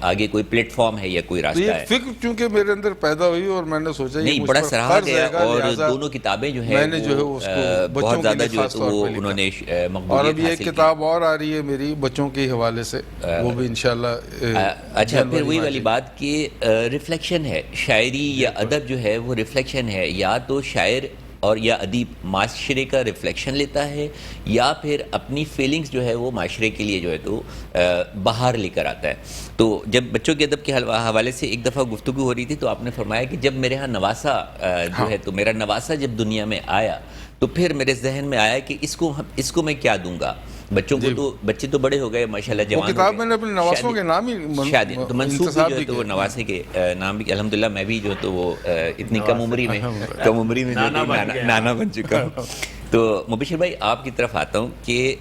آگے کوئی پلیٹ فارم ہے یا کوئی راستہ ہے۔ فکر چونکہ میرے اندر پیدا ہوئی اور میں نے سوچا نہیں، بڑا سراہا گیا، اور دونوں کتابیں جو ہے بہت زیادہ جو ہے تو وہ انہوں نے مقبولیت اور ابھی ایک حاصل کی۔ کتاب اور آ رہی ہے میری بچوں کے حوالے سے، وہ بھی انشاءاللہ اچھا، پھر وہی والی بات کہ ریفلیکشن ہے، شاعری یا ادب جو ہے وہ ریفلیکشن ہے، یا تو شاعر اور یا ادیب معاشرے کا ریفلیکشن لیتا ہے، یا پھر اپنی فیلنگز جو ہے وہ معاشرے کے لیے جو ہے تو باہر لے کر آتا ہے۔ تو جب بچوں کے ادب کے حوالے سے ایک دفعہ گفتگو ہو رہی تھی تو آپ نے فرمایا کہ جب میرے ہاں نواسا جو ہے تو میرا نواسا جب دنیا میں آیا تو پھر میرے ذہن میں آیا کہ اس کو میں کیا دوں گا۔ بچوں کو تو بچے تو بڑے ہو گئے ماشاءاللہ، جوان ہو گئے۔ کتاب میں نے اپنے نواسوں کے نام ہی شادی تو منسوخ جو ہے تو وہ نواسے کے نام بھی، الحمدللہ میں بھی جو ہے تو وہ اتنی کم عمری میں جو نانا بن چکا ہوں۔ تو مبشر بھائی آپ کی طرف آتا ہوں کہ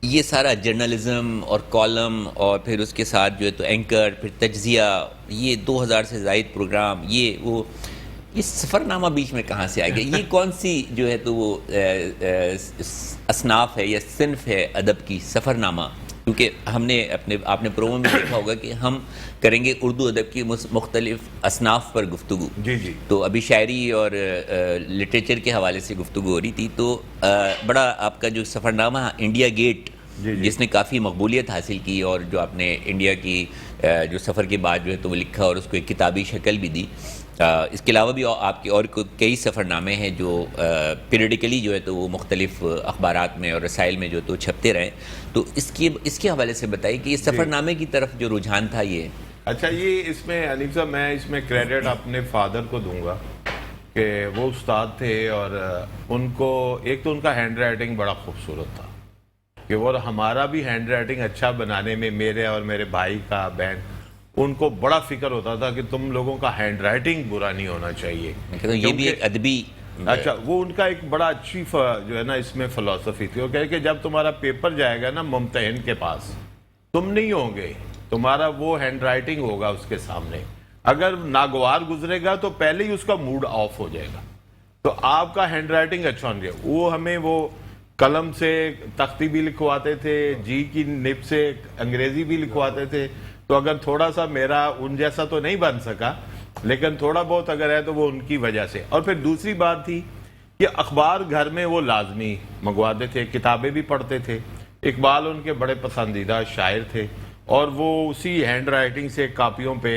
یہ سارا جرنلزم اور کالم اور پھر اس کے ساتھ جو ہے تو اینکر، پھر تجزیہ، یہ 2000 سے زائد پروگرام، یہ سفر نامہ بیچ میں کہاں سے آ گیا؟ یہ کون سی جو ہے تو وہ اصناف ہے یا صنف ہے ادب کی، سفر نامہ؟ کیونکہ ہم نے آپ نے پرومو میں دیکھا ہوگا کہ ہم کریں گے اردو ادب کی مختلف اصناف پر گفتگو۔ جی جی، تو ابھی شاعری اور لٹریچر کے حوالے سے گفتگو ہو رہی تھی، تو بڑا آپ کا جو سفر نامہ انڈیا گیٹ جس نے کافی مقبولیت حاصل کی، اور جو آپ نے انڈیا کی جو سفر کے بعد جو ہے تو وہ لکھا اور اس کو ایک کتابی شکل بھی دی، اس کے علاوہ بھی آپ کے اور کئی سفر نامے ہیں جو پیریڈیکلی جو ہے تو وہ مختلف اخبارات میں اور رسائل میں جو تو چھپتے رہے، تو اس کے حوالے سے بتائیے کہ یہ سفر نامے کی طرف جو رجحان تھا یہ۔ اچھا، یہ اس میں حنیف صاحب میں اس میں کریڈٹ اپنے فادر کو دوں گا کہ وہ استاد تھے، اور ان کو ایک تو ان کا ہینڈ رائٹنگ بڑا خوبصورت تھا کہ وہ ہمارا بھی ہینڈ رائٹنگ اچھا بنانے میں، میرے اور میرے بھائی کا، بہن، ان کو بڑا فکر ہوتا تھا کہ تم لوگوں کا ہینڈ رائٹنگ برا نہیں ہونا چاہیے۔ یہ بھی ایک ادبی، اچھا، وہ ان کا ایک بڑا اچھی جو ہے نا اس میں فلسفی تھی۔ وہ کہے کہ جب تمہارا پیپر جائے گا نا ممتحن کے پاس، تم نہیں ہوں گے، تمہارا وہ ہینڈ رائٹنگ ہوگا اس کے سامنے، اگر ناگوار گزرے گا تو پہلے ہی اس کا موڈ آف ہو جائے گا، تو آپ کا ہینڈ رائٹنگ اچھا ہونا چاہیے۔ وہ ہمیں وہ قلم سے تختی بھی لکھواتے تھے، جی کی نب سے انگریزی بھی لکھواتے تھے، تو اگر تھوڑا سا میرا ان جیسا تو نہیں بن سکا، لیکن تھوڑا بہت اگر ہے تو وہ ان کی وجہ سے۔ اور پھر دوسری بات تھی کہ اخبار گھر میں وہ لازمی منگواتے تھے، کتابیں بھی پڑھتے تھے۔ اقبال ان کے بڑے پسندیدہ شاعر تھے، اور وہ اسی ہینڈ رائٹنگ سے کاپیوں پہ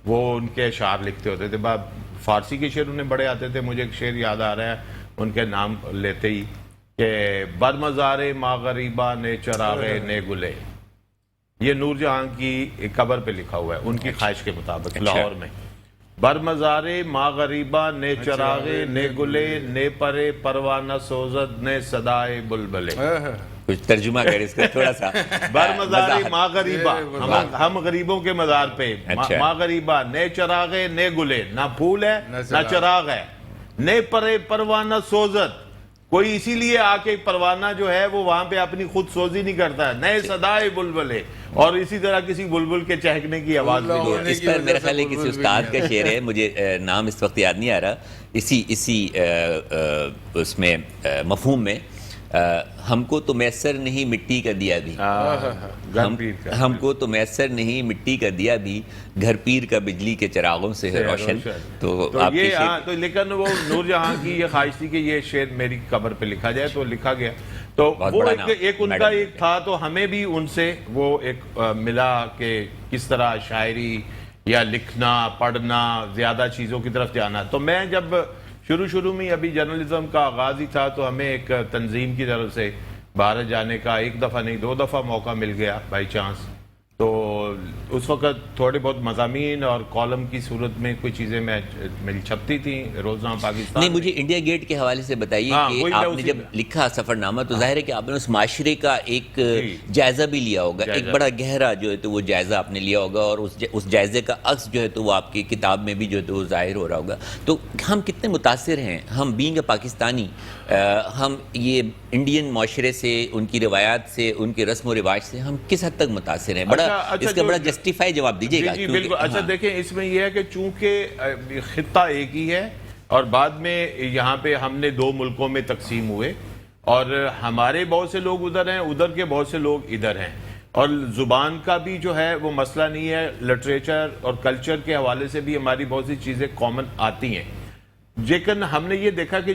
وہ ان کے اشعار لکھتے ہوتے تھے۔ فارسی کے شعر انہیں بڑے آتے تھے۔ مجھے ایک شعر یاد آ رہا ہے ان کے نام لیتے ہی کہ برمزار ما غریبہ نے چراغے نے گلے، یہ نور جہاں کی قبر پہ لکھا ہوا ہے ان کی خواہش کے مطابق لاہور میں۔ برمزار ما غریبہ نے چراغے نے گلے، نے پرے پروانہ سوزد نے صدائے بلبلے۔ کچھ ترجمہ کر اس کا تھوڑا سا۔ برمزار ما غریبہ، ہم غریبوں کے مزار پہ، ما غریبہ نے چراغے نے گلے، نہ پھول ہے نہ چراغ ہے، نے پرے پروانہ سوزد، کوئی اسی لیے آ کے پروانہ جو ہے وہ وہاں پہ اپنی خود سوزی نہیں کرتا ہے، نئے صدائے بلبلے، اور اسی طرح کسی بلبل کے چہکنے کی آواز بھی نہیں۔ اس پر میرا خیال ہے کسی استاد کا شعر ہے، مجھے نام اس وقت یاد نہیں آ رہا، اسی اس میں مفہوم میں، ہم کو تو میسر نہیں مٹی کا دیا بھی، ہم کو تو میسر نہیں مٹی کا دیا بھی، گھر پیر کا بجلی کے چراغوں سے ہے روشن۔ تو یہ تو لیکن وہ نور جہاں کی یہ خواہش تھی کہ یہ شعر میری قبر پہ لکھا جائے، تو لکھا گیا۔ تو وہ ایک ان کا ایک تھا، تو ہمیں بھی ان سے وہ ایک ملا کہ کس طرح شاعری یا لکھنا، پڑھنا، زیادہ چیزوں کی طرف جانا۔ تو میں جب شروع میں ابھی جرنلزم کا آغاز ہی تھا، تو ہمیں ایک تنظیم کی طرف سے باہر جانے کا ایک دفعہ نہیں 2 دفعہ موقع مل گیا بائی چانس۔ تو اس وقت تھوڑے بہت مضامین اور کالم کی صورت میں کوئی چیزیں میری چھپتی تھیں روزنامہ پاکستان۔ نہیں، مجھے انڈیا گیٹ کے حوالے سے بتائیے کہ آپ نے جب لکھا سفر نامہ تو ظاہر ہے کہ آپ نے اس معاشرے کا ایک جائزہ بھی لیا ہوگا، ایک بڑا گہرا جو ہے تو وہ جائزہ آپ نے لیا ہوگا، اور اس جائزے کا عکس جو ہے تو وہ آپ کی کتاب میں بھی جو ہے تو وہ ظاہر ہو رہا ہوگا۔ تو ہم کتنے متاثر ہیں، ہم بینگ اے پاکستانی، ہم یہ انڈین معاشرے سے، ان کی روایات سے، ان کے رسم و رواج سے ہم کس حد تک متاثر ہیں؟ بڑا اس کا بڑا جسٹیفائی جواب دیجیے گا۔ جی بالکل۔ اچھا دیکھیں، اس میں یہ ہے کہ چونکہ خطہ ایک ہی ہے، اور بعد میں یہاں پہ ہم نے 2 ملکوں میں تقسیم ہوئے اور ہمارے بہت سے لوگ ادھر ہیں, ادھر کے بہت سے لوگ ادھر ہیں, اور زبان کا بھی جو ہے وہ مسئلہ نہیں ہے, لٹریچر اور کلچر کے حوالے سے بھی ہماری بہت سی چیزیں کامن آتی ہیں. لیکن ہم نے یہ دیکھا کہ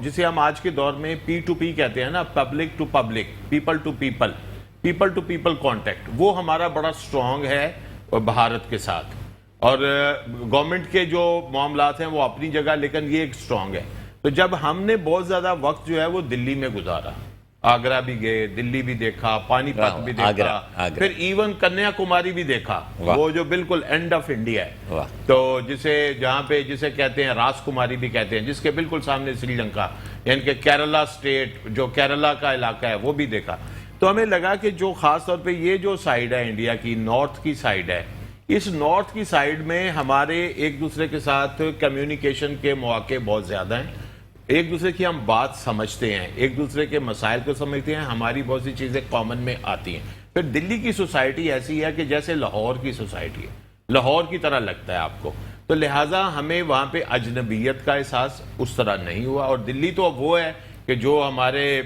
جسے ہم آج کے دور میں P2P کہتے ہیں نا, public to public, people to people, people to people contact, وہ ہمارا بڑا سٹرونگ ہے بھارت کے ساتھ. اور گورنمنٹ کے جو معاملات ہیں وہ اپنی جگہ, لیکن یہ ایک سٹرونگ ہے. تو جب ہم نے بہت زیادہ وقت جو ہے وہ دلی میں گزارا, آگرہ بھی گئے, دلی بھی دیکھا, پانی پت بھی دیکھا, پھر ایون کنیا کماری بھی دیکھا, وہ جو بالکل اینڈ آف انڈیا ہے, تو جہاں پہ جسے کہتے ہیں راس کماری بھی کہتے ہیں, جس کے بالکل سامنے سری لنکا, یعنی کہ کیرلا سٹیٹ جو کیرلا کا علاقہ ہے وہ بھی دیکھا. تو ہمیں لگا کہ جو خاص طور پہ یہ جو سائیڈ ہے انڈیا کی, نارتھ کی سائیڈ ہے, اس نارتھ کی سائیڈ میں ہمارے ایک دوسرے کے ساتھ کمیونیکیشن کے مواقع بہت زیادہ ہیں, ایک دوسرے کی ہم بات سمجھتے ہیں, ایک دوسرے کے مسائل کو سمجھتے ہیں, ہماری بہت سی چیزیں کامن میں آتی ہیں. پھر دلی کی سوسائٹی ایسی ہے کہ جیسے لاہور کی سوسائٹی ہے, لاہور کی طرح لگتا ہے آپ کو, تو لہٰذا ہمیں وہاں پہ اجنبیت کا احساس اس طرح نہیں ہوا. اور دلی تو اب وہ ہے کہ جو ہمارے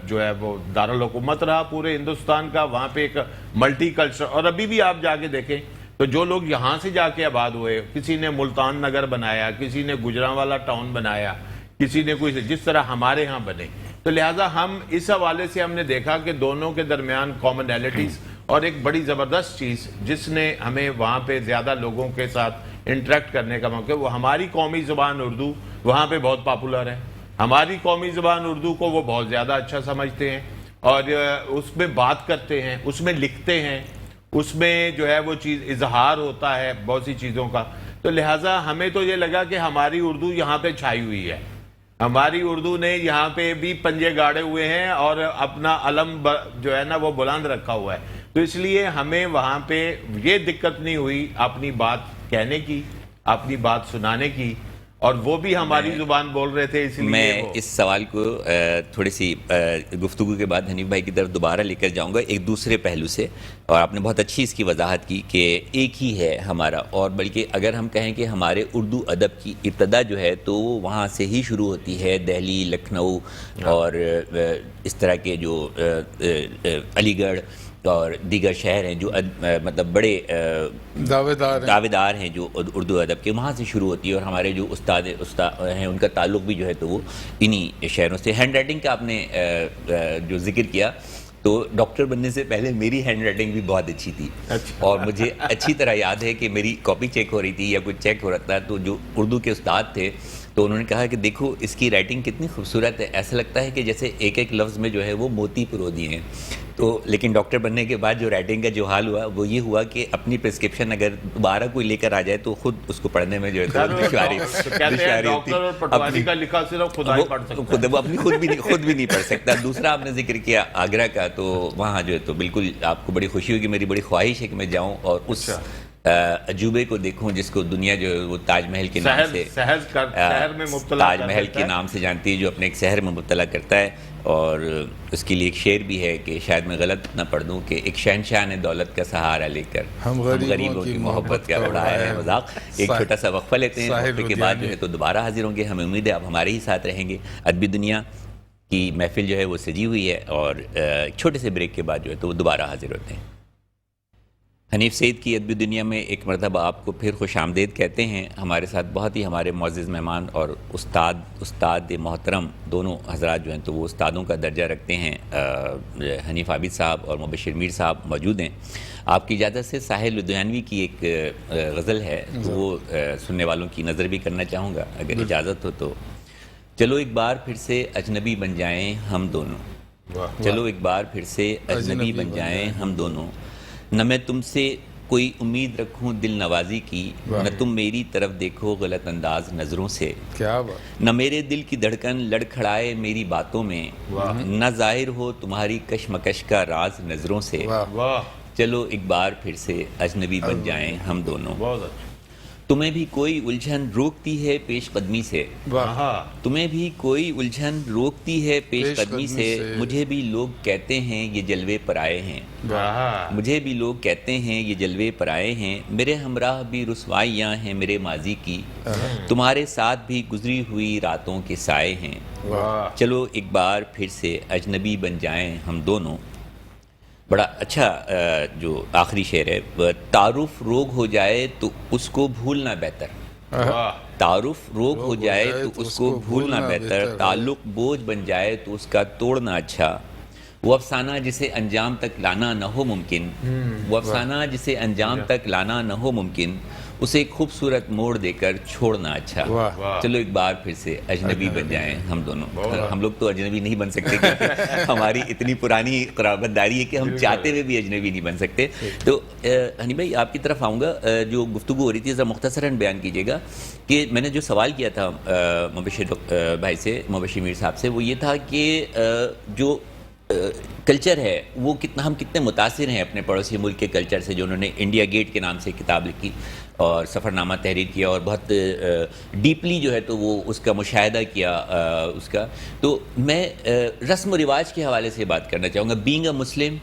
جو ہے وہ دارالحکومت رہا پورے ہندوستان کا, وہاں پہ ایک ملٹی کلچر, اور ابھی بھی آپ جا کے دیکھیں تو جو لوگ یہاں سے جا کے آباد ہوئے, کسی نے ملتان نگر بنایا, کسی نے گجرانوالا ٹاؤن بنایا, کسی نے کوئی, جس طرح ہمارے ہاں بنے. تو لہٰذا ہم اس حوالے سے ہم نے دیکھا کہ دونوں کے درمیان کامنالٹیز, اور ایک بڑی زبردست چیز جس نے ہمیں وہاں پہ زیادہ لوگوں کے ساتھ انٹریکٹ کرنے کا موقع, وہ ہماری قومی زبان اردو وہاں پہ بہت پاپولر ہے. ہماری قومی زبان اردو کو وہ بہت زیادہ اچھا سمجھتے ہیں اور اس میں بات کرتے ہیں, اس میں لکھتے ہیں, اس میں جو ہے وہ چیز اظہار ہوتا ہے بہت سی چیزوں کا. تو لہٰذا ہمیں تو یہ لگا کہ ہماری اردو یہاں پہ چھائی ہوئی ہے, ہماری اردو نے یہاں پہ بھی پنجے گاڑے ہوئے ہیں اور اپنا علم جو ہے نا وہ بلند رکھا ہوا ہے. تو اس لیے ہمیں وہاں پہ یہ دقت نہیں ہوئی اپنی بات کہنے کی, اپنی بات سنانے کی, اور وہ بھی ہماری زبان بول رہے تھے. اس لیے میں اس سوال کو تھوڑی سی گفتگو کے بعد حنیف بھائی کی طرف دوبارہ لے کر جاؤں گا ایک دوسرے پہلو سے, اور آپ نے بہت اچھی اس کی وضاحت کی کہ ایک ہی ہے ہمارا, اور بلکہ اگر ہم کہیں کہ ہمارے اردو ادب کی ابتدا جو ہے تو وہ وہاں سے ہی شروع ہوتی ہے, دہلی, لکھنؤ اور اس طرح کے جو علی گڑھ اور دیگر شہر ہیں جو مطلب بڑے دعویدار ہیں جو اردو ادب کے, وہاں سے شروع ہوتی ہے. اور ہمارے جو استاد ہیں ان کا تعلق بھی جو ہے تو وہ انہی شہروں سے. ہینڈ رائٹنگ کا آپ نے جو ذکر کیا, تو ڈاکٹر بننے سے پہلے میری ہینڈ رائٹنگ بھی بہت اچھی تھی, اور مجھے اچھی طرح یاد ہے کہ میری کاپی چیک ہو رہی تھی یا کچھ چیک ہو رہا تھا, تو جو اردو کے استاد تھے تو انہوں نے کہا کہ دیکھو اس کی رائٹنگ کتنی خوبصورت ہے, ایسا لگتا ہے کہ جیسے ایک ایک لفظ میں جو ہے وہ موتی پرو دیے ہیں. تو لیکن ڈاکٹر بننے کے بعد جو رائٹنگ کا جو حال ہوا وہ یہ ہوا کہ اپنی پرسکرپشن اگر دوبارہ کوئی لے کر آ جائے تو خود اس کو پڑھنے میں جو ہے دشواری ہوتی, خود بھی نہیں پڑھ سکتا. دوسرا آپ نے ذکر کیا آگرہ کا, تو وہاں جو ہے تو بالکل آپ کو بڑی خوشی ہوگی, میری بڑی خواہش ہے کہ میں جاؤں اور اس عجوبے کو دیکھوں جس کو دنیا جو ہے وہ تاج محل کے نام سے, تاج محل کے نام سے جانتی ہے, جو اپنے ایک شہر میں مبتلا کرتا ہے. اور اس کے لیے ایک شعر بھی ہے کہ شاید میں غلط نہ پڑھ دوں کہ ایک شہنشاہ نے دولت کا سہارا لے کر ہم غریبوں کی محبت کا اڑایا ہے مذاق. ایک چھوٹا سا وقفہ لیتے ہیں, وقفے کے بعد جو ہے تو دوبارہ حاضر ہوں گے. ہمیں امید ہے آپ ہمارے ہی ساتھ رہیں گے. ادبی دنیا کی محفل جو ہے وہ سجی ہوئی ہے, اور چھوٹے سے بریک کے بعد جو ہے تو وہ دوبارہ حاضر ہوتے ہیں. حنیف سعید کی ادبی دنیا میں ایک مرتبہ آپ کو پھر خوش آمدید کہتے ہیں. ہمارے ساتھ بہت ہی ہمارے معزز مہمان اور استاد محترم دونوں حضرات جو ہیں تو وہ استادوں کا درجہ رکھتے ہیں, حنیف عابد صاحب اور مبشر میر صاحب موجود ہیں. آپ کی اجازت سے ساحر لدھیانوی کی ایک غزل ہے, تو وہ سننے والوں کی نظر بھی کرنا چاہوں گا اگر اجازت ہو تو. چلو ایک بار پھر سے اجنبی بن جائیں ہم دونوں, چلو ایک بار پھر سے اجنبی بن جائیں ہم دونوں, نہ میں تم سے کوئی امید رکھوں دل نوازی کی, نہ تم میری طرف دیکھو غلط انداز نظروں سے, نہ میرے دل کی دھڑکن لڑکھڑائے میری باتوں میں, نہ ظاہر ہو تمہاری کشمکش کا راز نظروں سے. چلو ایک بار پھر سے اجنبی بن جائیں ہم دونوں. تمہیں بھی کوئی الجھن روکتی ہے پیش قدمی سے، تمہیں بھی کوئی الجھن روکتی ہے پیش قدمی سے، مجھے بھی لوگ کہتے ہیں یہ جلوے پر آئے ہیں، مجھے بھی لوگ کہتے ہیں یہ جلوے پر آئے ہیں، میرے ہمراہ بھی رسوائیاں ہیں میرے ماضی کی، تمہارے ساتھ بھی گزری ہوئی راتوں کے سائے ہیں، چلو ایک بار پھر سے اجنبی بن جائیں ہم دونوں۔ بڑا اچھا جو آخری شعر ہے، تعارف روگ ہو جائے تو اس کو بھولنا بہتر، تعارف روگ ہو جائے تو اس کو بھولنا بہتر، تعلق بوجھ بن جائے تو اس کا توڑنا اچھا، وہ افسانہ جسے انجام تک لانا نہ ہو ممکن، وہ افسانہ جسے انجام تک لانا نہ ہو ممکن، اسے ایک خوبصورت موڑ دے کر چھوڑنا اچھا، چلو ایک بار پھر سے اجنبی بن جائیں ہم دونوں۔ ہم لوگ تو اجنبی نہیں بن سکتے کیونکہ ہماری اتنی پرانی قرابت داری ہے کہ ہم چاہتے ہوئے بھی اجنبی نہیں بن سکتے۔ تو حنیف بھائی آپ کی طرف آؤں گا، جو گفتگو ہو رہی تھی ذرا مختصراً بیان کیجیے گا کہ میں نے جو سوال کیا تھا مبشر بھائی سے، مبشر میر صاحب سے، وہ یہ تھا کہ جو کلچر ہے وہ کتنا، ہم کتنے متاثر ہیں اپنے پڑوسی ملک کے کلچر سے، جو انہوں نے انڈیا گیٹ کے نام سے کتاب لکھی اور سفر نامہ تحریر کیا اور بہت ڈیپلی جو ہے تو وہ اس کا مشاہدہ کیا اس کا۔ تو میں رسم و رواج کے حوالے سے بات کرنا چاہوں گا، بینگ اے مسلم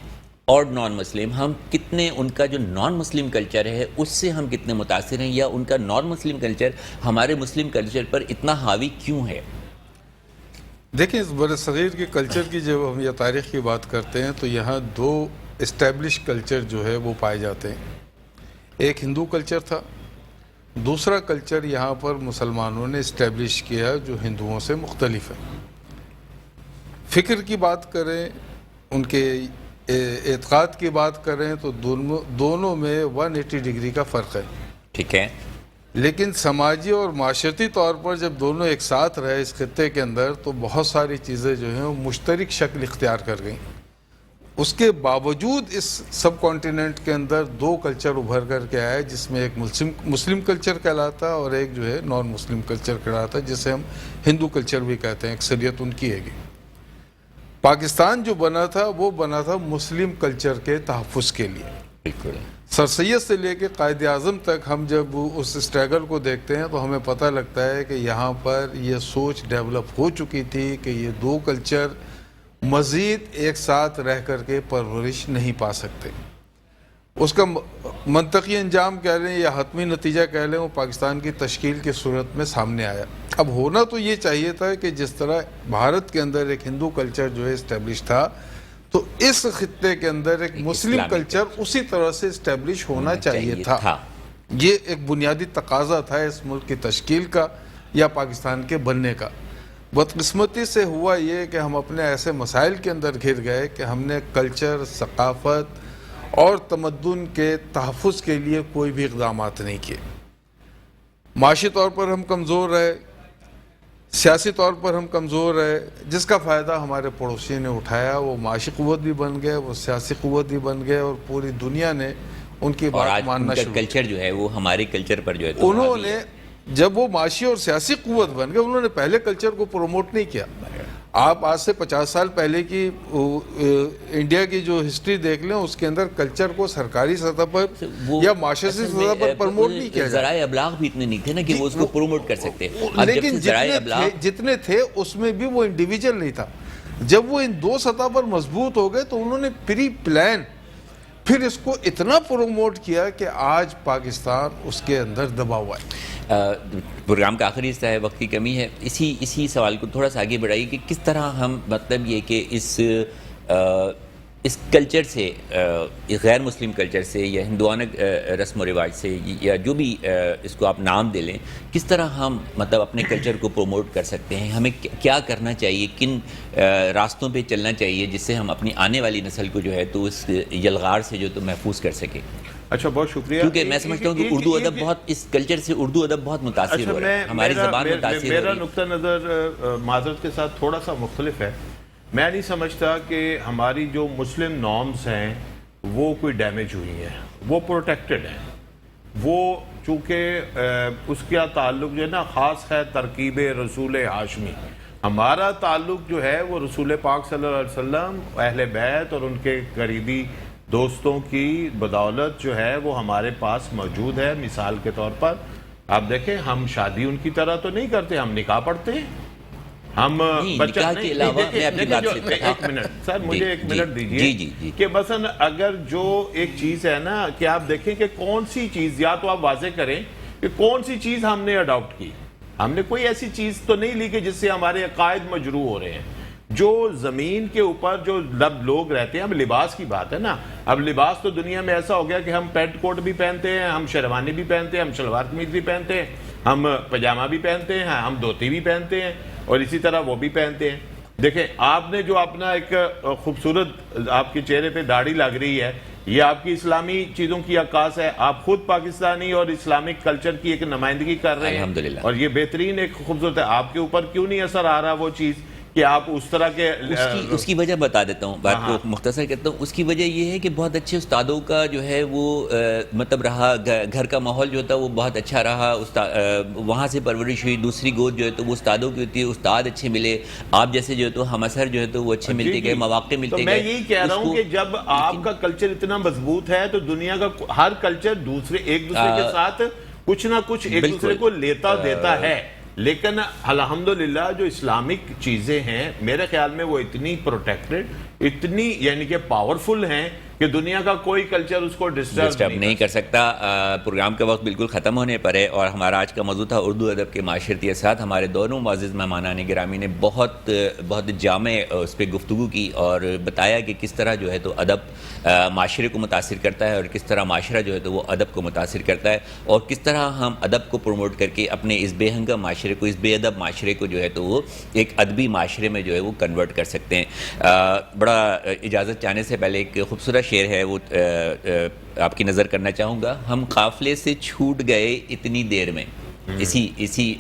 اور نان مسلم، ہم کتنے ان کا جو نان مسلم کلچر ہے اس سے ہم کتنے متاثر ہیں، یا ان کا نان مسلم کلچر ہمارے مسلم کلچر پر اتنا حاوی کیوں ہے؟ دیکھیں اس بر صغیر کے کلچر کی جب ہم یہ تاریخ کی بات کرتے ہیں تو یہاں دو اسٹیبلش کلچر جو ہے وہ پائے جاتے ہیں، ایک ہندو کلچر تھا، دوسرا کلچر یہاں پر مسلمانوں نے اسٹیبلش کیا جو ہندوؤں سے مختلف ہے۔ فکر کی بات کریں، ان کے اعتقاد کی بات کریں تو دونوں میں 180 ڈگری کا فرق ہے، ٹھیک ہے، لیکن سماجی اور معاشرتی طور پر جب دونوں ایک ساتھ رہے اس خطے کے اندر تو بہت ساری چیزیں جو ہیں وہ مشترک شکل اختیار کر گئیں۔ اس کے باوجود اس سب کانٹیننٹ کے اندر دو کلچر ابھر کر کے آئے، جس میں ایک مسلم کلچر کہلاتا اور ایک جو ہے نان مسلم کلچر کہلاتا، جسے ہم ہندو کلچر بھی کہتے ہیں، اکثریت ان کی ہے گی۔ پاکستان جو بنا تھا وہ بنا تھا مسلم کلچر کے تحفظ کے لیے، بالکل۔ سر سید سے لے کے قائد اعظم تک ہم جب اس اسٹرگل کو دیکھتے ہیں تو ہمیں پتہ لگتا ہے کہ یہاں پر یہ سوچ ڈیولپ ہو چکی تھی کہ یہ دو کلچر مزید ایک ساتھ رہ کر کے پرورش نہیں پا سکتے۔ اس کا منطقی انجام کہہ لیں یا حتمی نتیجہ کہہ لیں، وہ پاکستان کی تشکیل کی صورت میں سامنے آیا۔ اب ہونا تو یہ چاہیے تھا کہ جس طرح بھارت کے اندر ایک ہندو کلچر جو ہے اسٹیبلش تھا، تو اس خطے کے اندر ایک مسلم کلچر اسی طرح سے اسٹیبلش ہونا چاہیے تھا۔ یہ ایک بنیادی تقاضا تھا اس ملک کی تشکیل کا یا پاکستان کے بننے کا۔ بدقسمتی سے ہوا یہ کہ ہم اپنے ایسے مسائل کے اندر گھر گئے کہ ہم نے کلچر، ثقافت اور تمدن کے تحفظ کے لیے کوئی بھی اقدامات نہیں کیے۔ معاشی طور پر ہم کمزور رہے، سیاسی طور پر ہم کمزور رہے، جس کا فائدہ ہمارے پڑوسی نے اٹھایا، وہ معاشی قوت بھی بن گئے، وہ سیاسی قوت بھی بن گئے، اور پوری دنیا نے ان کی بات ماننا شروع کیا۔ کلچر جو ہے وہ ہمارے کلچر پر جو ہے انہوں نے جب وہ معاشی اور سیاسی قوت بن گئے، انہوں نے پہلے کلچر کو پروموٹ نہیں کیا۔ آپ آج سے 50 سال پہلے کی انڈیا کی جو ہسٹری دیکھ لیں، اس کے اندر کلچر کو سرکاری سطح پر یا معاشرتی سطح پر پروموٹ نہیں کیا جاتا۔ ذرائع ابلاغ بھی اتنے نہیں تھے نا کہ وہ اس کو پروموٹ کر سکتے، لیکن جتنے تھے اس میں بھی وہ انڈیویجل نہیں تھا۔ جب وہ ان دو سطح پر مضبوط ہو گئے تو انہوں نے پری پلان پھر اس کو اتنا پروموٹ کیا کہ آج پاکستان اس کے اندر دبا ہوا ہے۔ پروگرام کا آخری حصہ ہے، وقت کی کمی ہے، اسی سوال کو تھوڑا سا آگے بڑھائیے کہ کس طرح ہم مطلب یہ کہ اس کلچر سے، غیر مسلم کلچر سے یا ہندوانہ رسم و رواج سے یا جو بھی اس کو آپ نام دے لیں، کس طرح ہم مطلب اپنے کلچر کو پروموٹ کر سکتے ہیں، ہمیں کیا کرنا چاہیے، کن راستوں پہ چلنا چاہیے جس سے ہم اپنی آنے والی نسل کو جو ہے تو اس یلغار سے جو تو محفوظ کر سکیں۔ اچھا، بہت شکریہ، کیونکہ میں سمجھتا ہوں کہ اردو ادب بہت اس کلچر سے اردو ادب بہت متاثر ہو رہا ہے، ہماری زبان متاثر ہو رہی ہے۔ میرا نقطہ نظر معذرت کے ساتھ تھوڑا سا مختلف ہے۔ میں نہیں سمجھتا کہ ہماری جو مسلم نارمز ہیں وہ کوئی ڈیمیج ہوئی ہیں، وہ پروٹیکٹڈ ہیں۔ وہ چونکہ اس کا تعلق جو ہے نا خاص ہے ترکیب رسول ہاشمی، ہمارا تعلق جو ہے وہ رسول پاک صلی اللہ علیہ وسلم، اہل بیت اور ان کے قریبی دوستوں کی بدولت جو ہے وہ ہمارے پاس موجود ہے۔ مثال کے طور پر آپ دیکھیں ہم شادی ان کی طرح تو نہیں کرتے, ہم نکاح پڑھتے ہیں, ہم بچہ نکاح کے علاوہ میں اپنی بات سے ایک منٹ سر, مجھے ایک منٹ دیجیے کہ مثلا اگر جو ایک چیز ہے نا کہ آپ دیکھیں کہ کون سی چیز, یا تو آپ واضح کریں کہ کون سی چیز ہم نے اڈاپٹ کی. ہم نے کوئی ایسی چیز تو نہیں لی کہ جس سے ہمارے عقائد مجروح ہو رہے ہیں. جو زمین کے اوپر جو لوگ رہتے ہیں, اب لباس کی بات ہے نا, اب لباس تو دنیا میں ایسا ہو گیا کہ ہم پینٹ کوٹ بھی پہنتے ہیں, ہم شیروانی بھی پہنتے ہیں, ہم شلوار قمیض بھی پہنتے ہیں, ہم پجامہ بھی پہنتے ہیں, ہم دھوتی بھی پہنتے ہیں, اور اسی طرح وہ بھی پہنتے ہیں. دیکھیں آپ نے جو اپنا ایک خوبصورت آپ کے چہرے پہ داڑھی لگ رہی ہے, یہ آپ کی اسلامی چیزوں کی عکاس ہے. آپ خود پاکستانی اور اسلامک کلچر کی ایک نمائندگی کر رہے ہیں الحمدللہ, اور یہ بہترین ایک خوبصورت ہے. آپ کے اوپر کیوں نہیں اثر آ رہا وہ چیز کہ آپ اس طرح کے اس کی وجہ بتا دیتا ہوں, بات کو مختصر کرتا ہوں. اس کی وجہ یہ ہے کہ بہت اچھے استادوں کا جو ہے وہ مطلب رہا, گھر کا ماحول جو ہوتا ہے وہ بہت اچھا رہا, وہاں سے پرورش ہوئی. دوسری گود جو ہے تو وہ استادوں کی ہوتی ہے, استاد اچھے ملے, آپ جیسے جو ہے تو ہم اثر جو ہے تو وہ اچھے ملتے گئے, مواقع ملتے گئے. میں یہی کہہ رہا ہوں کہ جب آپ کا کلچر اتنا مضبوط ہے تو دنیا کا ہر کلچر ایک دوسرے کے ساتھ کچھ نہ کچھ ایک دوسرے کو لیتا دیتا ہے. لیکن الحمدللہ جو اسلامک چیزیں ہیں میرے خیال میں وہ اتنی پروٹیکٹڈ, اتنی یعنی کہ پاورفل ہیں کہ دنیا کا کوئی کلچر اس کو ڈسٹرب نہیں کر سکتا. پروگرام کا وقت بالکل ختم ہونے پر ہے, اور ہمارا آج کا موضوع تھا اردو ادب کے معاشرتی اثرات. ہمارے دونوں معزز مہمانان گرامی نے بہت جامع اس پہ گفتگو کی اور بتایا کہ کس طرح جو ہے تو ادب معاشرے کو متاثر کرتا ہے, اور کس طرح معاشرہ جو ہے تو وہ ادب کو متاثر کرتا ہے, اور کس طرح ہم ادب کو پروموٹ کر کے اپنے اس بے ہنگم معاشرے کو, اس بے ادب معاشرے کو جو ہے تو وہ ایک ادبی معاشرے میں جو ہے وہ کنورٹ کر سکتے ہیں. بڑا اجازت چاہنے سے پہلے ایک خوبصورت شعر ہے وہ آپ کی نظر کرنا چاہوں گا. ہم قافلے سے چھوٹ گئے اتنی دیر میں, اسی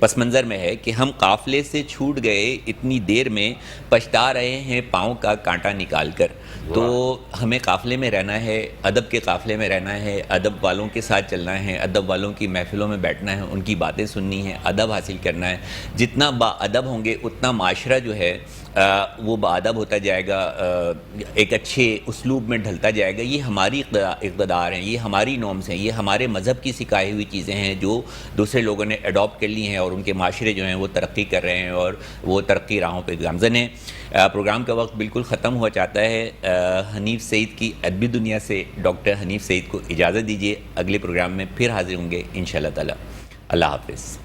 پس منظر میں ہے کہ ہم قافلے سے چھوٹ گئے اتنی دیر میں, پچھتا رہے ہیں پاؤں کا کانٹا نکال کر. تو ہمیں قافلے میں رہنا ہے, ادب کے قافلے میں رہنا ہے, ادب والوں کے ساتھ چلنا ہے, ادب والوں کی محفلوں میں بیٹھنا ہے, ان کی باتیں سننی ہیں, ادب حاصل کرنا ہے. جتنا با ادب ہوں گے اتنا معاشرہ جو ہے وہ با ادب ہوتا جائے گا, ایک اچھے اسلوب میں ڈھلتا جائے گا. یہ ہماری اقتدار ہیں, یہ ہماری نارمز ہیں, یہ ہمارے مذہب کی سکھائی ہوئی چیزیں ہیں جو دوسرے لوگوں نے اڈاپٹ کر لی ہیں, اور ان کے معاشرے جو ہیں وہ ترقی کر رہے ہیں اور وہ ترقی راہوں پہ گامزن ہیں. پروگرام کا وقت بالکل ختم ہوا چاہتا ہے. حنیف سعید کی ادبی دنیا سے ڈاکٹر حنیف سعید کو اجازت دیجیے. اگلے پروگرام میں پھر حاضر ہوں گے انشاءاللہ تعالی. اللہ حافظ.